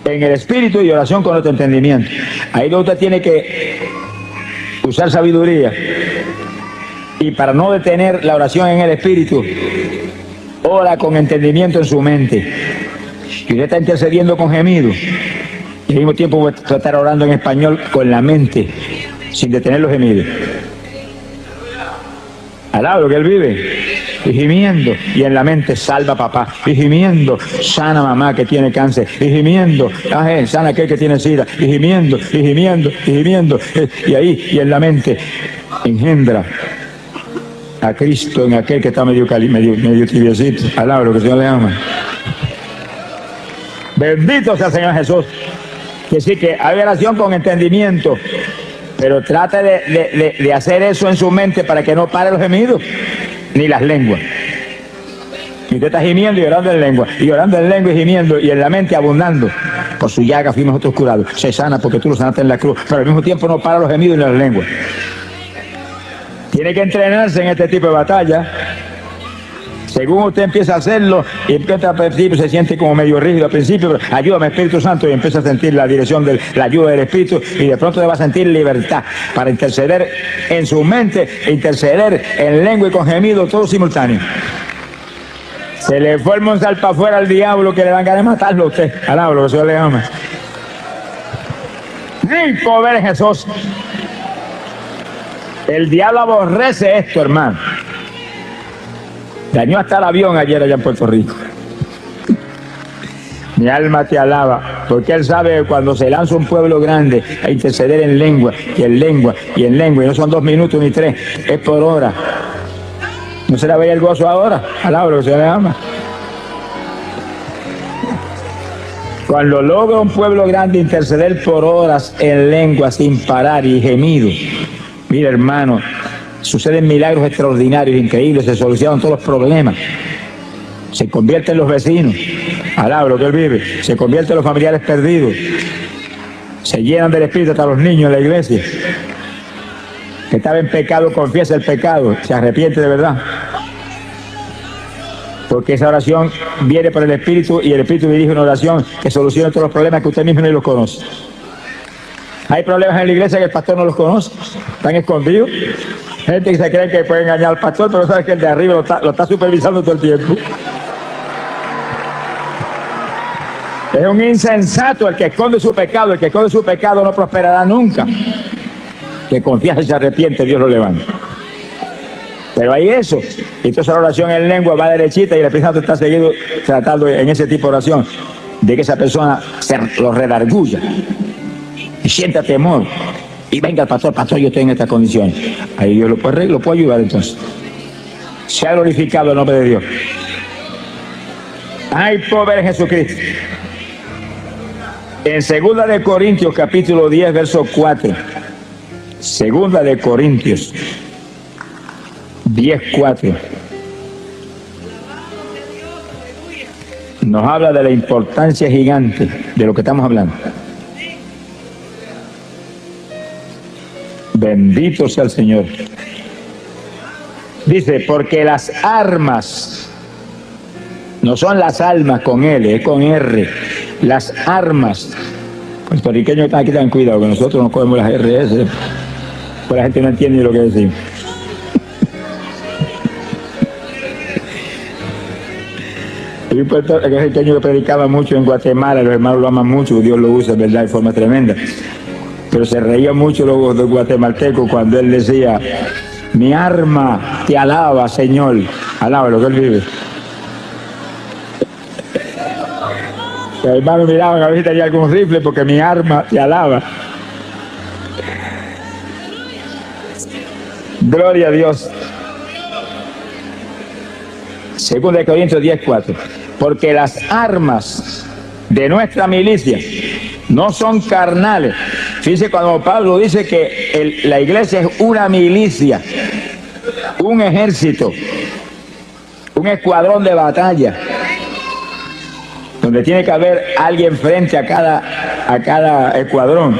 en el espíritu y oración con otro entendimiento. Ahí usted tiene que usar sabiduría. Y para no detener la oración en el espíritu, ora con entendimiento en su mente. Y usted está intercediendo con gemidos. Y al mismo tiempo va a estar orando en español con la mente, sin detener los gemidos. Alaba lo que él vive. Y gimiendo, y en la mente salva a papá, y gimiendo, sana mamá que tiene cáncer, y gimiendo, sana aquel que tiene sida, y gimiendo, y gimiendo, y gimiendo, y ahí, y en la mente engendra a Cristo en aquel que está medio tibiecito. Alaba lo que el Señor le ama. Bendito sea el Señor Jesús. Que sí, que hay oración con entendimiento, pero trate de hacer eso en su mente para que no pare los gemidos ni las lenguas. Y usted está gimiendo y orando en lengua, y orando en lengua y gimiendo, y en la mente abundando. Por su llaga fuimos nosotros curados. Se sana porque tú lo sanaste en la cruz, pero al mismo tiempo no para los gemidos ni las lenguas. Tiene que entrenarse en este tipo de batalla. Según usted empieza a hacerlo, y empieza al principio se siente como medio rígido al principio, pero ayúdame Espíritu Santo, y empieza a sentir la dirección de la ayuda del Espíritu, y de pronto le va a sentir libertad para interceder en su mente, interceder en lengua y con gemido, todo simultáneo. Se le forma un salpa afuera al diablo que le dan ganas de matarlo a usted. Alaba lo que el Señor le ama. ¡Ay, pobre Jesús! El diablo aborrece esto, hermano. Dañó hasta el avión ayer allá en Puerto Rico. Mi alma te alaba, porque él sabe que cuando se lanza un pueblo grande a interceder en lengua, y en lengua, y en lengua, y no son 2 minutos ni 3, es por hora. ¿No se la veía el gozo ahora? Alaba lo que se le ama. Cuando logra un pueblo grande interceder por horas en lengua sin parar y gemido, mira hermano, suceden milagros extraordinarios, increíbles, se solucionan todos los problemas. Se convierten los vecinos, alaba lo que él vive, se convierten los familiares perdidos, se llenan del Espíritu hasta los niños en la iglesia. Que estaba en pecado, confiesa el pecado, se arrepiente de verdad. Porque esa oración viene por el Espíritu, y el Espíritu dirige una oración que soluciona todos los problemas que usted mismo ni los conoce. Hay problemas en la iglesia que el pastor no los conoce, están escondidos. Gente que se cree que puede engañar al pastor, pero sabe que el de arriba lo está supervisando todo el tiempo. Es un insensato el que esconde su pecado. El que esconde su pecado no prosperará nunca. Que confiesa y se arrepiente, Dios lo levanta. Pero hay eso. Entonces la oración en lengua va derechita, y el Espíritu Santo está seguido tratando en ese tipo de oración de que esa persona se lo redarguya y sienta temor. Y venga el pastor, yo estoy en esta condición. Ahí Dios lo puede ayudar entonces. Se ha glorificado el nombre de Dios. ¡Ay, pobre Jesucristo! En 2 de Corintios, capítulo 10, verso 4. 2 de Corintios 10, 4. Nos habla de la importancia gigante de lo que estamos hablando. Bendito sea el Señor. Dice, porque las armas no son las almas con L, es con R. Las armas. Puertorriqueños que están aquí, tengan cuidado, que nosotros nos cogemos las RS, pues la gente no entiende lo que decimos. Hay un puertorriqueño que predicaba mucho en Guatemala, los hermanos lo aman mucho, Dios lo usa, ¿verdad?, de forma tremenda. Pero se reía mucho los guatemaltecos cuando él decía, mi arma te alaba, Señor. Alaba lo que él vive. Los hermanos miraban a ver si tenía algún rifle, porque mi arma te alaba. Gloria a Dios. 2 de Corintios 10, 4. Porque las armas de nuestra milicia no son carnales. Fíjense cuando Pablo dice que la iglesia es una milicia, un ejército, un escuadrón de batalla, donde tiene que haber alguien frente a cada escuadrón,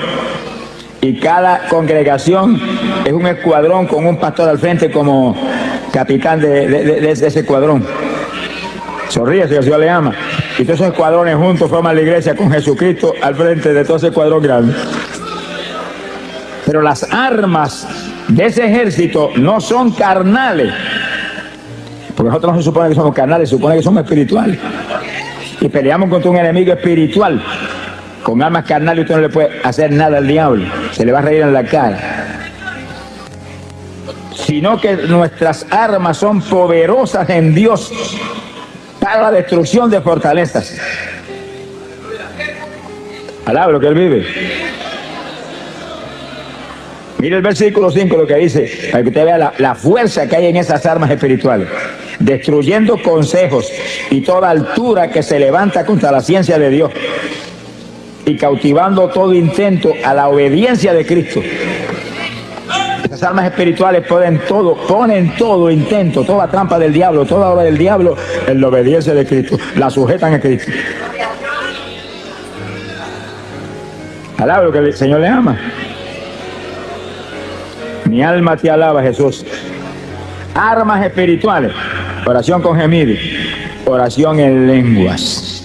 y cada congregación es un escuadrón con un pastor al frente como capitán de ese escuadrón. Sonríe si el Señor le ama. Y todos esos escuadrones juntos forman la iglesia con Jesucristo al frente de todo ese escuadrón grande. Pero las armas de ese ejército no son carnales, Porque nosotros no se supone que somos carnales, se supone que somos espirituales. Y peleamos contra un enemigo espiritual. Con armas carnales usted no le puede hacer nada al diablo. Se le va a reír en la cara. Sino que nuestras armas son poderosas en Dios para la destrucción de fortalezas. Alaba lo que él vive. Mire el versículo 5 lo que dice, para que usted vea la fuerza que hay en esas armas espirituales. Destruyendo consejos y toda altura que se levanta contra la ciencia de Dios, y cautivando todo intento a la obediencia de Cristo. Esas armas espirituales ponen todo intento, toda trampa del diablo, toda obra del diablo en la obediencia de Cristo. La sujetan a Cristo. Alaba lo que el Señor le ama. Mi alma te alaba, Jesús. Armas espirituales. Oración con gemidos. Oración en lenguas.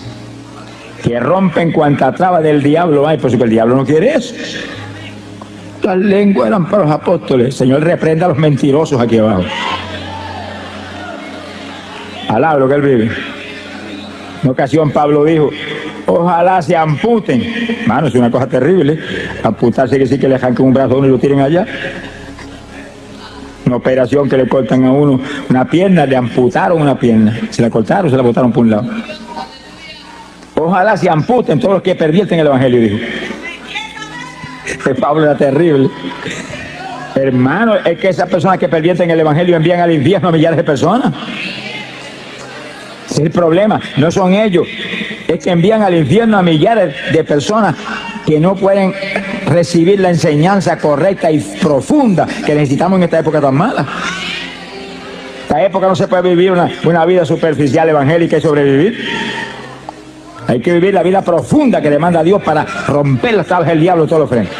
Que rompen cuanta traba del diablo hay, por eso que el diablo no quiere eso. Las lenguas eran para los apóstoles. El Señor reprenda a los mentirosos aquí abajo. Alaba lo que él vive. En una ocasión Pablo dijo, ojalá se amputen. Mano, es una cosa terrible. Amputarse que sí que le arranquen un brazo a uno y lo tiren allá. Una operación que le cortan a uno una pierna, le amputaron una pierna. Se la cortaron, se la botaron por un lado. Ojalá se amputen todos los que pervierten el evangelio, dijo. Pablo era terrible. Hermano, es que esas personas que pervierten el evangelio envían al infierno a millares de personas. Ese es el problema. No son ellos. Es que envían al infierno a millares de personas que no pueden recibir la enseñanza correcta y profunda que necesitamos en esta época tan mala. En esta época no se puede vivir una vida superficial evangélica y sobrevivir. Hay que vivir la vida profunda que demanda Dios para romper las tablas del diablo de todos los frentes.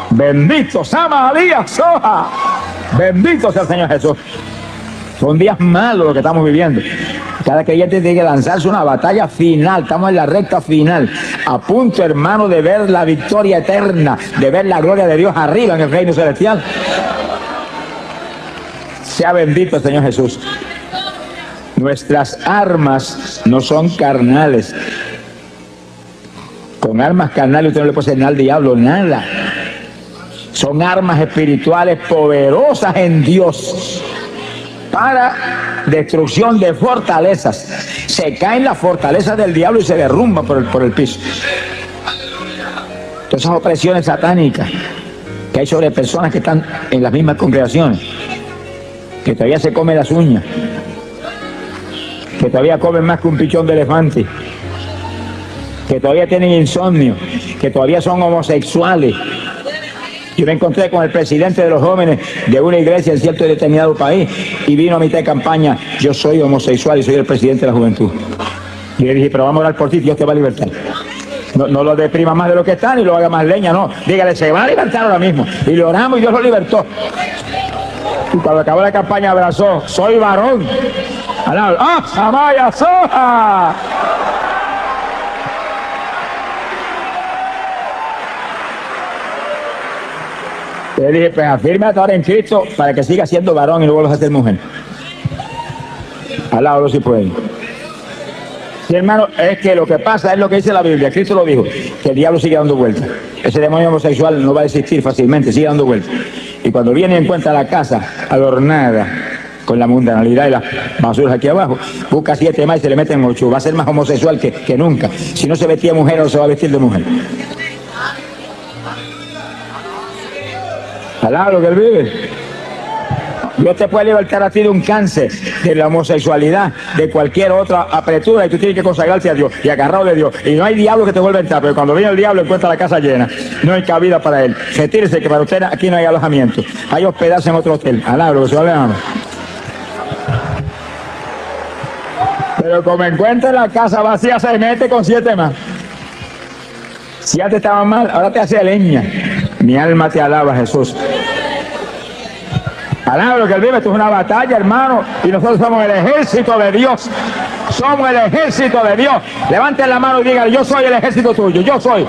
Bendito Sama Díaz Soja. Bendito sea el Señor Jesús. Son días malos los que estamos viviendo. Cada creyente tiene que lanzarse una batalla final. Estamos en la recta final. A punto, hermano, de ver la victoria eterna, de ver la gloria de Dios arriba en el reino celestial. Sea bendito el Señor Jesús. Nuestras armas no son carnales. Con armas carnales usted no le puede hacer nada al diablo, nada. Son armas espirituales poderosas en Dios para destrucción de fortalezas. Se caen las fortalezas del diablo y se derrumban por el piso. Todas esas opresiones satánicas que hay sobre personas que están en las mismas congregaciones, que todavía se comen las uñas, que todavía comen más que un pichón de elefante, que todavía tienen insomnio, que todavía son homosexuales. Yo me encontré con el presidente de los jóvenes de una iglesia en cierto y determinado país y vino a mitad de campaña, yo soy homosexual y soy el presidente de la juventud. Y le dije, pero vamos a orar por ti, Dios te va a libertar. No lo deprima más de lo que está ni lo haga más leña, no. Dígale, se va a libertar ahora mismo. Y le oramos y Dios lo libertó. Y cuando acabó la campaña abrazó, soy varón. ¡Ah, Samaya Soja! Le dije, pues afírmate ahora en Cristo para que siga siendo varón y no vuelvas a ser mujer. Alábalo si puede. Sí, hermano, es que lo que pasa es lo que dice la Biblia. Cristo lo dijo, que el diablo sigue dando vueltas. Ese demonio homosexual no va a existir fácilmente, sigue dando vueltas. Y cuando viene y encuentra la casa adornada con la mundanalidad y las basuras aquí abajo, busca 7 más y se le meten 8. Va a ser más homosexual que nunca. Si no se vestía de mujer, no se va a vestir de mujer. Alá lo que él vive. Dios te puede libertar a ti de un cáncer, de la homosexualidad, de cualquier otra apretura, y tú tienes que consagrarte a Dios y agarrado de Dios. Y no hay diablo que te vuelva a entrar, pero cuando viene el diablo encuentra la casa llena. No hay cabida para él. Retírese, que para usted aquí no hay alojamiento. Hay hospedarse en otro hotel. Alá lo que se va a ver. Pero como encuentra la casa vacía, se mete con 7 más. Si antes estaba mal, ahora te hace leña. Mi alma te alaba, Jesús. Alaba lo que él vive. Esto es una batalla, hermano, y nosotros somos el ejército de Dios. Somos el ejército de Dios. Levanten la mano y digan, yo soy el ejército tuyo. Yo soy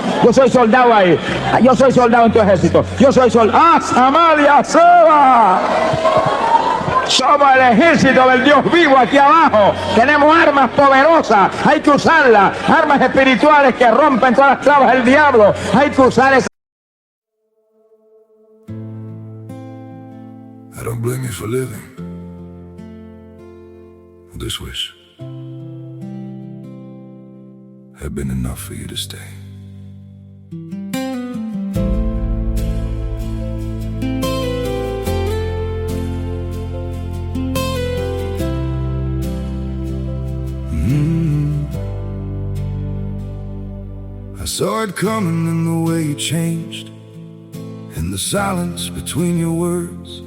soldado ahí. Yo soy soldado en tu ejército. Yo soy soldado. ¡Ah, Amalia Seba! Somos el ejército del Dios vivo aquí abajo. Tenemos armas poderosas. Hay que usarlas. Armas espirituales que rompen todas las trabas del diablo. Hay que usar esas. I don't blame you for living this wish had been enough for you to stay. I saw it coming in the way you changed, in the silence between your words.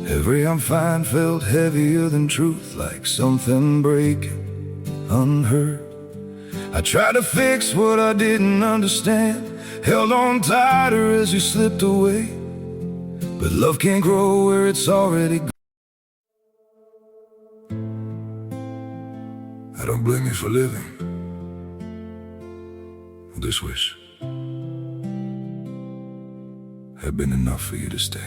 Every I'm fine felt heavier than truth, like something breaking unheard. I tried to fix what I didn't understand, held on tighter as you slipped away. But love can't grow where it's already gone. I don't blame you for living this wish had been enough for you to stay.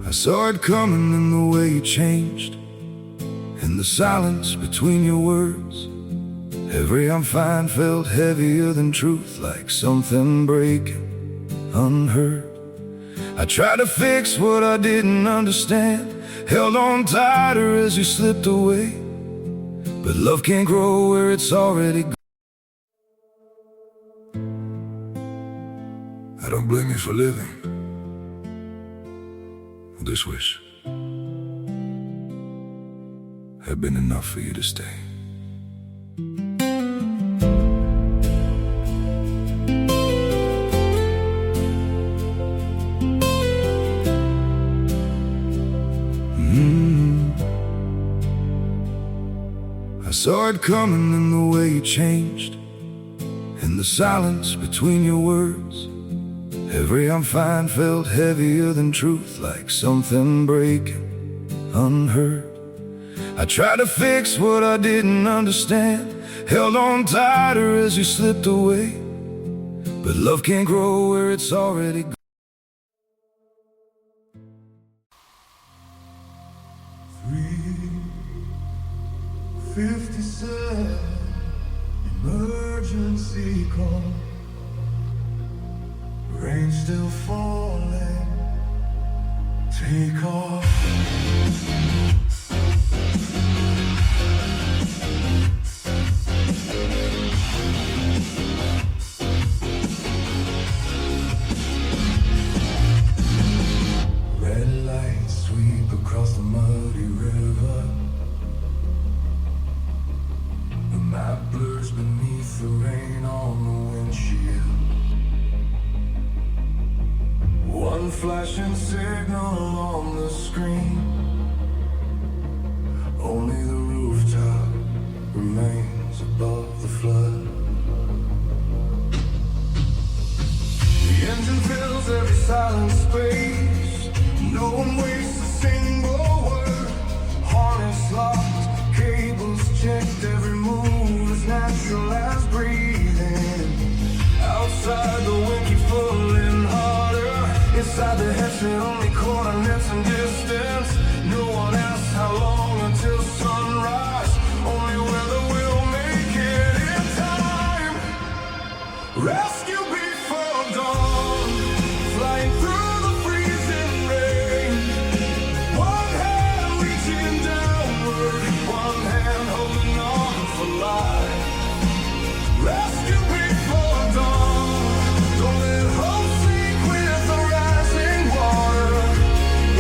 I saw it coming in the way you changed, in the silence between your words. Every I'm fine felt heavier than truth, like something breaking unheard. I tried to fix what I didn't understand, held on tighter as you slipped away. But love can't grow where it's already gone. I don't blame you for living this wish had been enough for you to stay. I saw it coming in the way you changed, in the silence between your words. Every I'm fine felt heavier than truth, like something breaking unheard. I tried to fix what I didn't understand, held on tighter as you slipped away. But love can't grow where it's already gone. 357 emergency call. Rain still falling. Take off. Red lights sweep across the muddy river. The map blurs beneath the rain on the windshield. One flashing signal on the screen. Only the rooftop remains above the flood. The engine fills every silent space. No one wastes a single word. Harness locked, cables checked, every move as natural as breathing. Outside the wind keeps pulling harder. Inside the headset only coordinates and distance. No one asks how long until sunrise. Only whether we'll make it in time. Rescue before dawn. Flying through the freezing rain. One hand reaching downward, one hand holding on for life. Rescue before dawn. Don't let hope sink with the rising water.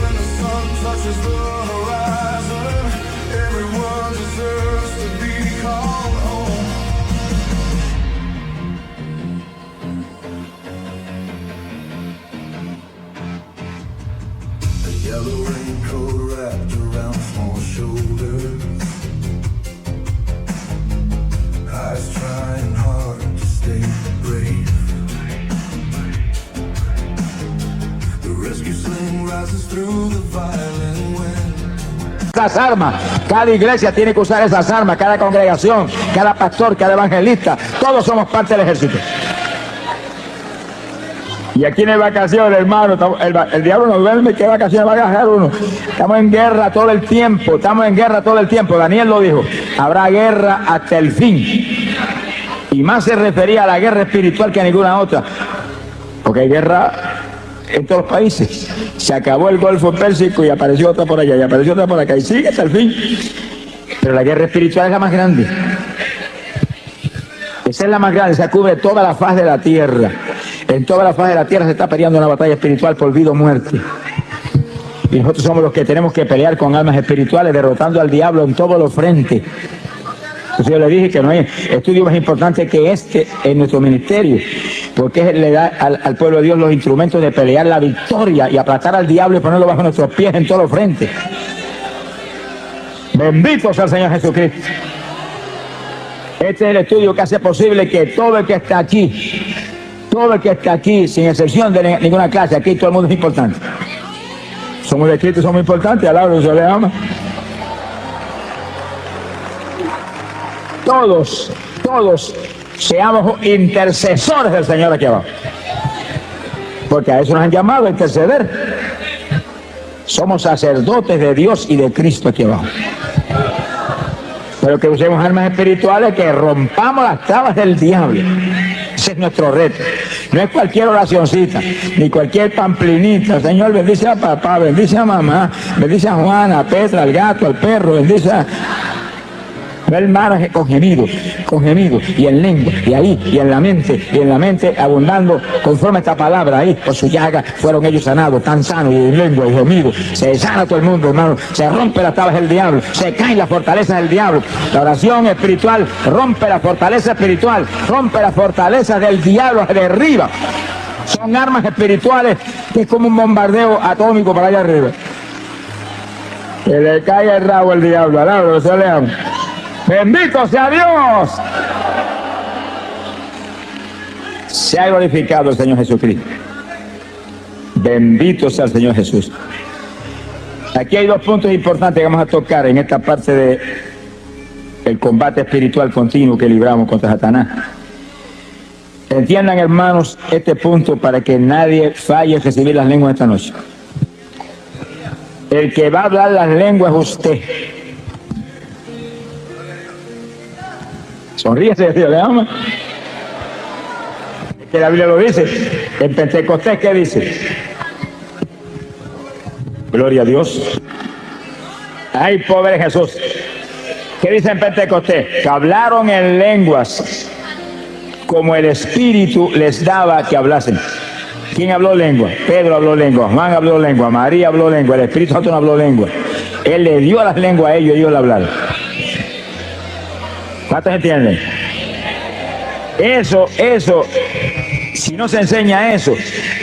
When the sun touches the horizon, everyone deserves to be called home. A yellow raincoat wrapped around small shoulders. Eyes trying hard to stay brave. The rescue sling rises through the violent wind. esas armas. Cada iglesia tiene que usar esas armas, cada congregación, cada pastor, cada evangelista. Todos somos parte del ejército. Y aquí no hay vacaciones, hermano. El diablo nos duerme. ¿Qué vacaciones va a agarrar uno? Estamos en guerra todo el tiempo. Estamos en guerra todo el tiempo. Daniel lo dijo. Habrá guerra hasta el fin. Y más se refería a la guerra espiritual que a ninguna otra. Porque hay guerra en todos los países. Se acabó el Golfo Pérsico y apareció otra por allá. Y apareció otra por acá. Y sigue hasta el fin. Pero la guerra espiritual es la más grande. Esa es la más grande. Se cubre toda la faz de la tierra. En toda la faz de la tierra se está peleando una batalla espiritual por vida o muerte. Y nosotros somos los que tenemos que pelear con almas espirituales, derrotando al diablo en todos los frentes. Entonces yo le dije que no hay estudio más importante que este en nuestro ministerio, porque le da al pueblo de Dios los instrumentos de pelear la victoria y aplastar al diablo y ponerlo bajo nuestros pies en todos los frentes. Bendito sea el Señor Jesucristo. Este es el estudio que hace posible que todo el que está aquí, sin excepción de ninguna clase, aquí todo el mundo es importante. Somos de Cristo, somos importantes, al lado se le ama. Todos seamos intercesores del Señor aquí abajo. Porque a eso nos han llamado, a interceder. Somos sacerdotes de Dios y de Cristo aquí abajo. Pero que usemos armas espirituales, que rompamos las trabas del diablo. Ese es nuestro reto. No es cualquier oracioncita, ni cualquier pamplinita. Señor, bendice a papá, bendice a mamá, bendice a Juana, a Petra, al gato, al perro, bendice a... hermanos, con gemidos, y en lengua, y ahí, y en la mente abundando conforme esta palabra ahí, por su llaga fueron ellos sanados, tan sanos, y en lengua, y gemidos, se sana todo el mundo, hermano, se rompe las tablas del diablo, se caen las fortalezas del diablo, la oración espiritual rompe la fortaleza espiritual, rompe las fortalezas del diablo, se derriba, son armas espirituales que es como un bombardeo atómico para allá arriba, que le caiga el rabo al diablo, alabro, se le ama. ¡Bendito sea Dios! Se ha glorificado el Señor Jesucristo. Bendito sea el Señor Jesús. Aquí hay dos puntos importantes que vamos a tocar en esta parte del combate espiritual continuo que libramos contra Satanás. Entiendan, hermanos, este punto para que nadie falle en recibir las lenguas esta noche. El que va a hablar las lenguas es usted. Sonríese, Dios le ama. Que la Biblia lo dice. En Pentecostés, ¿qué dice? Gloria a Dios. Ay, pobre Jesús. ¿Qué dice en Pentecostés? Que hablaron en lenguas como el Espíritu les daba que hablasen. ¿Quién habló lengua? Pedro habló lengua, Juan habló lengua, María habló lengua, el Espíritu Santo no habló lengua. Él le dio las lenguas a ellos y ellos la hablaron. ¿Cuántos entienden? Eso, si no se enseña eso,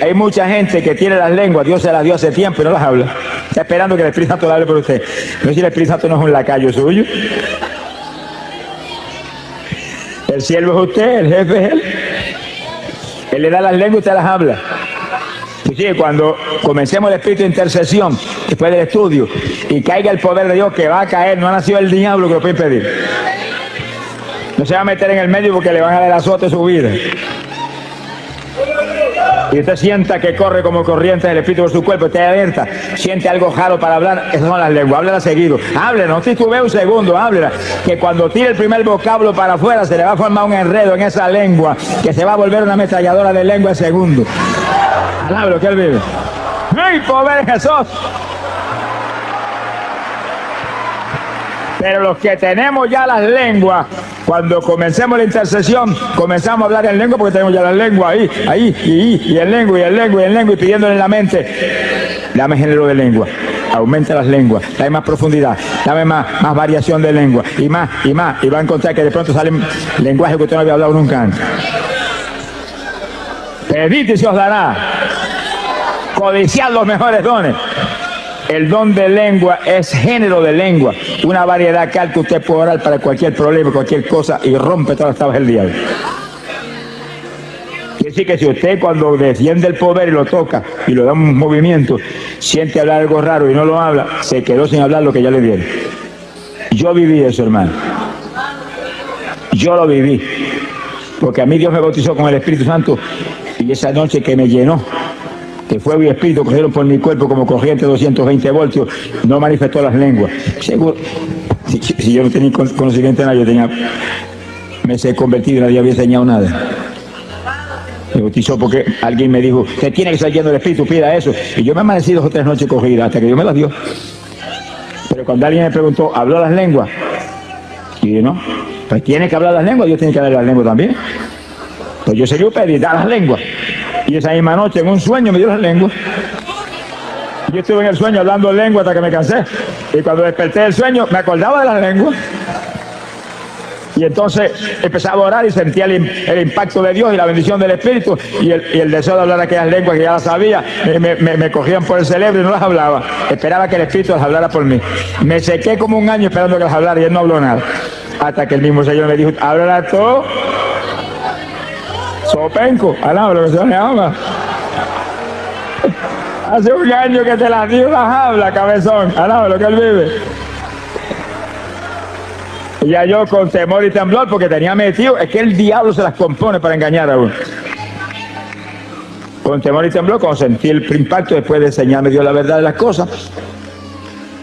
hay mucha gente que tiene las lenguas, Dios se las dio hace tiempo y no las habla. Está esperando que el Espíritu Santo le hable por usted. No, si el Espíritu Santo no es un lacayo suyo. El siervo es usted, el jefe es él. Él le da las lenguas y usted las habla. Y sí, cuando comencemos el espíritu de intercesión, después del estudio, y caiga el poder de Dios, que va a caer, no ha nacido el diablo que lo puede impedir. No se va a meter en el medio porque le van a dar azote su vida. Y usted sienta que corre como corriente del espíritu por su cuerpo, esté alerta, siente algo raro para hablar, esas son las lenguas, háblela seguido, háblela, no titubee un segundo, háblela, que cuando tire el primer vocablo para afuera se le va a formar un enredo en esa lengua, que se va a volver una ametralladora de lengua en segundo. Alabe lo que él vive. ¡Ay, pobre Jesús! Pero los que tenemos ya las lenguas, cuando comencemos la intercesión, comenzamos a hablar en lengua porque tenemos ya las lenguas ahí, y en lengua, y pidiéndole en la mente, dame género de lengua, aumenta las lenguas, dame más profundidad, dame más variación de lengua, y más, y va a encontrar que de pronto salen lenguajes que usted no había hablado nunca antes. Pedid y se os dará, codiciad los mejores dones. El don de lengua es género de lengua, una variedad que usted puede orar para cualquier problema, cualquier cosa, y rompe todas las tablas del diablo. Quiere decir que si usted cuando defiende el poder y lo toca y lo da un movimiento, siente hablar algo raro y no lo habla, se quedó sin hablar lo que ya le dieron. Yo viví eso, hermano. Yo lo viví. Porque a mí Dios me bautizó con el Espíritu Santo y esa noche que me llenó, que fuego y espíritu cogieron por mi cuerpo como corriente 220 voltios, no manifestó las lenguas. Seguro, si yo no tenía conocimiento de nada, yo tenía, me he convertido y nadie había enseñado nada. Me bautizó porque alguien me dijo, usted tiene que estar lleno del Espíritu, pida eso. Y yo me amanecí 2 o 3 noches cogidas hasta que Dios me las dio. Pero cuando alguien me preguntó, ¿habló las lenguas? Y dije, no, pues tiene que hablar las lenguas, Dios tiene que hablar las lenguas también. Pues yo seguí pedir, da las lenguas. Y esa misma noche en un sueño me dio las lenguas. Yo estuve en el sueño hablando lengua hasta que me cansé. Y cuando desperté del sueño me acordaba de las lenguas. Y entonces empezaba a orar y sentía el impacto de Dios y la bendición del Espíritu y el deseo de hablar aquellas lenguas que ya las sabía, me cogían por el cerebro y no las hablaba. Esperaba que el Espíritu las hablara por mí. Me sequé como un año esperando que las hablara y él no habló nada. Hasta que el mismo Señor me dijo, háblala tú. Sopenco, alaba lo que se le ama. Hace un año que te las dio, las habla, cabezón, alaba lo que él vive. Y ya yo con temor y temblor, porque tenía metido, es que el diablo se las compone para engañar a uno. Con temor y temblor, cuando sentí el impacto, después de enseñarme Dios la verdad de las cosas,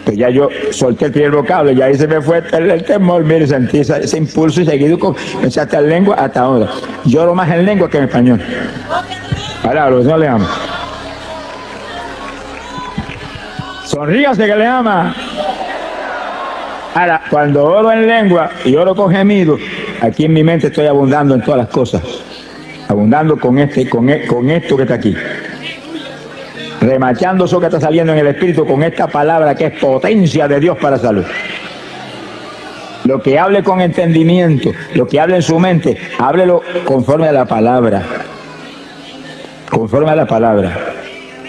pues ya yo solté el primer vocablo, y ahí se me fue el temor, mire, sentí ese impulso y seguido comencé hasta en lengua hasta ahora. Lloro más en lengua que en español. Ahora, lo que Señor le ama. Sonríase que le ama. Ahora, cuando oro en lengua y oro con gemido, aquí en mi mente estoy abundando en todas las cosas. Abundando con esto que está aquí. Remachando eso que está saliendo en el Espíritu con esta palabra que es potencia de Dios para salud. Lo que hable con entendimiento, lo que hable en su mente, háblelo conforme a la palabra. Conforme a la palabra.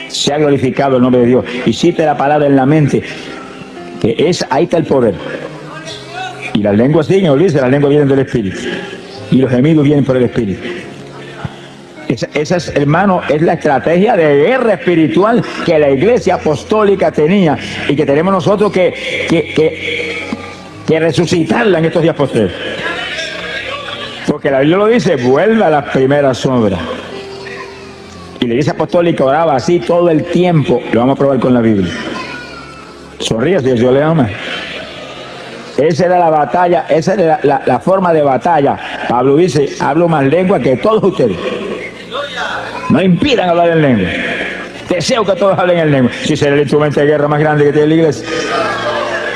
Sea glorificado el nombre de Dios. Y cite la palabra en la mente. Que ahí está el poder. Y las lenguas siguen, olvídese, las lenguas vienen del Espíritu. Y los gemidos vienen por el Espíritu. Esa es, hermano, es la estrategia de guerra espiritual que la Iglesia Apostólica tenía y que tenemos nosotros que resucitarla en estos días posteriores. Porque la Biblia lo dice, vuelve a las primeras obras. Y la Iglesia Apostólica oraba así todo el tiempo. Lo vamos a probar con la Biblia. Sonríe si Dios le ama. Esa era la batalla, esa era la forma de batalla. Pablo dice, hablo más lengua que todos ustedes. No impidan hablar en lengua. Deseo que todos hablen en lengua. Si será el instrumento de guerra más grande que tiene la iglesia.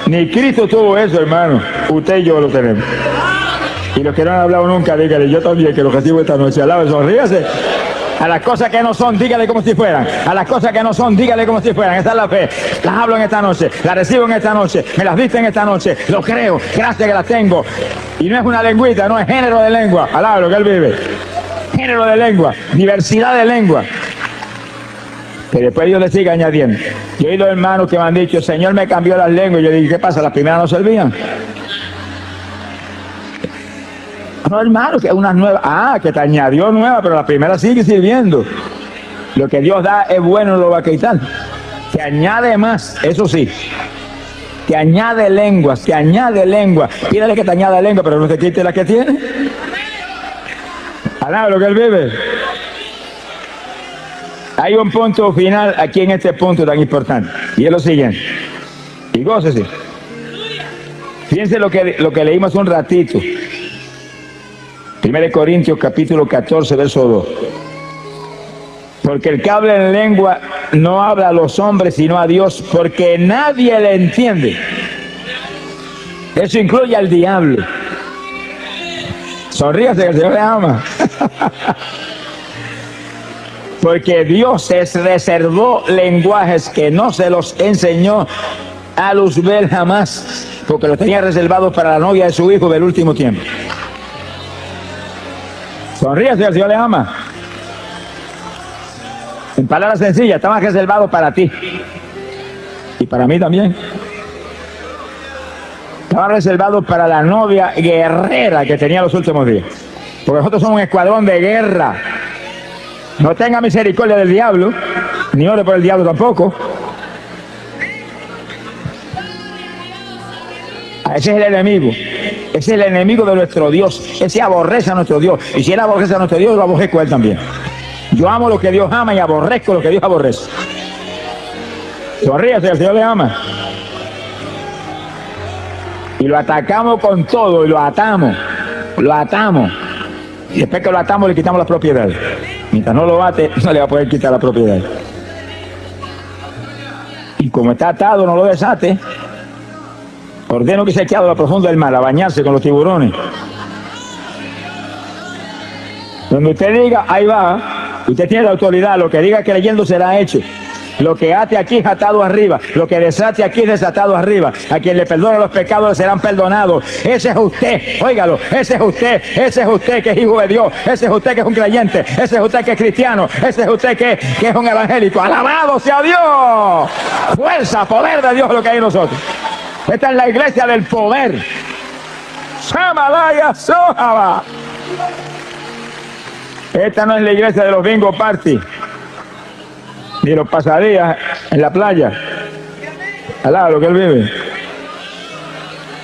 Ni Cristo tuvo eso, hermano. Usted y yo lo tenemos. Y los que no han hablado nunca, dígale, yo también que lo recibo esta noche. Alabe, sonríase. A las cosas que no son, dígale como si fueran. A las cosas que no son, dígale como si fueran. Esa es la fe. Las hablo en esta noche, las recibo en esta noche, me las diste en esta noche. Lo creo, gracias que las tengo. Y no es una lengüita, no es género de lengua. Alaba lo que él vive. Género de lengua, diversidad de lengua. Que después Dios le sigue añadiendo. Yo he oído hermanos que me han dicho, el Señor me cambió las lenguas. Y yo dije, ¿qué pasa? ¿Las primeras no servían? No, hermano, que unas nuevas. Que te añadió nueva, pero la primera sigue sirviendo. Lo que Dios da es bueno, no lo va a quitar. Te añade más, eso sí. Te añade lenguas, te añade lenguas. Pídale que te añada lengua, pero no te quite la que tiene. Alaba lo que él vive. Hay un punto final aquí en este punto tan importante. Y es lo siguiente. Y gócese. Fíjense lo que leímos un ratito. 1 Corintios capítulo 14, verso 2. Porque el que habla en lengua no habla a los hombres, sino a Dios, porque nadie le entiende. Eso incluye al diablo. Sonríase que el Señor le ama. Porque Dios se reservó lenguajes que no se los enseñó a Luzbel jamás, porque los tenía reservados para la novia de su hijo del último tiempo. Sonríase, el Señor le ama. En palabras sencillas, estaban reservados para ti. Y para mí también. Estaban reservados para la novia guerrera que tenía los últimos días. Porque nosotros somos un escuadrón de guerra. No tenga misericordia del diablo, ni ore por el diablo tampoco. Ese es el enemigo. Ese es el enemigo de nuestro Dios. Ese aborrece a nuestro Dios. Y si él aborrece a nuestro Dios, lo aborrezco a él también. Yo amo lo que Dios ama y aborrezco lo que Dios aborrece. Sonríase, el Señor le ama. Y lo atacamos con todo y lo atamos. Lo atamos. Y después que lo atamos le quitamos la propiedad. Mientras no lo ate, no le va a poder quitar la propiedad. Y como está atado, no lo desate. Ordeno que se quede a lo profundo del mar, a bañarse con los tiburones. Donde usted diga, ahí va, usted tiene la autoridad, lo que diga creyendo será hecho. Lo que ate aquí es atado arriba, lo que desate aquí es desatado arriba. A quien le perdona los pecados le serán perdonados. Ese es usted, óigalo, ese es usted que es hijo de Dios, ese es usted que es un creyente, ese es usted que es cristiano, ese es usted que es un evangélico. ¡Alabado sea Dios! Fuerza, poder de Dios es lo que hay en nosotros. Esta es la iglesia del poder. Shamalaya Sohaba. Esta no es la iglesia de los bingo party, ni los pasadías en la playa, al lado de lo que él vive.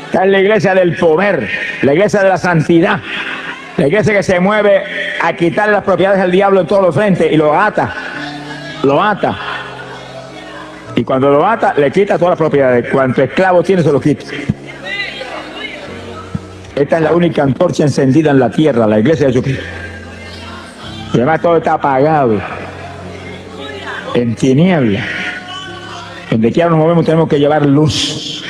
Esta es la iglesia del poder, la iglesia de la santidad, la iglesia que se mueve a quitarle las propiedades al diablo en todos los frentes y lo ata. Y cuando lo ata, le quita todas las propiedades. Cuanto esclavo tiene, se lo quita. Esta es la única antorcha encendida en la tierra, la iglesia de Jesucristo. Y además todo está apagado, en tinieblas. Donde quiera nos movemos tenemos que llevar luz.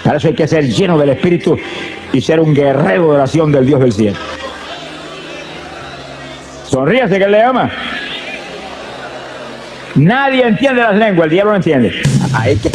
Para eso hay que ser lleno del Espíritu y ser un guerrero de oración del Dios del cielo. Sonríase que Él le ama. Nadie entiende las lenguas, el diablo no entiende. Hay que...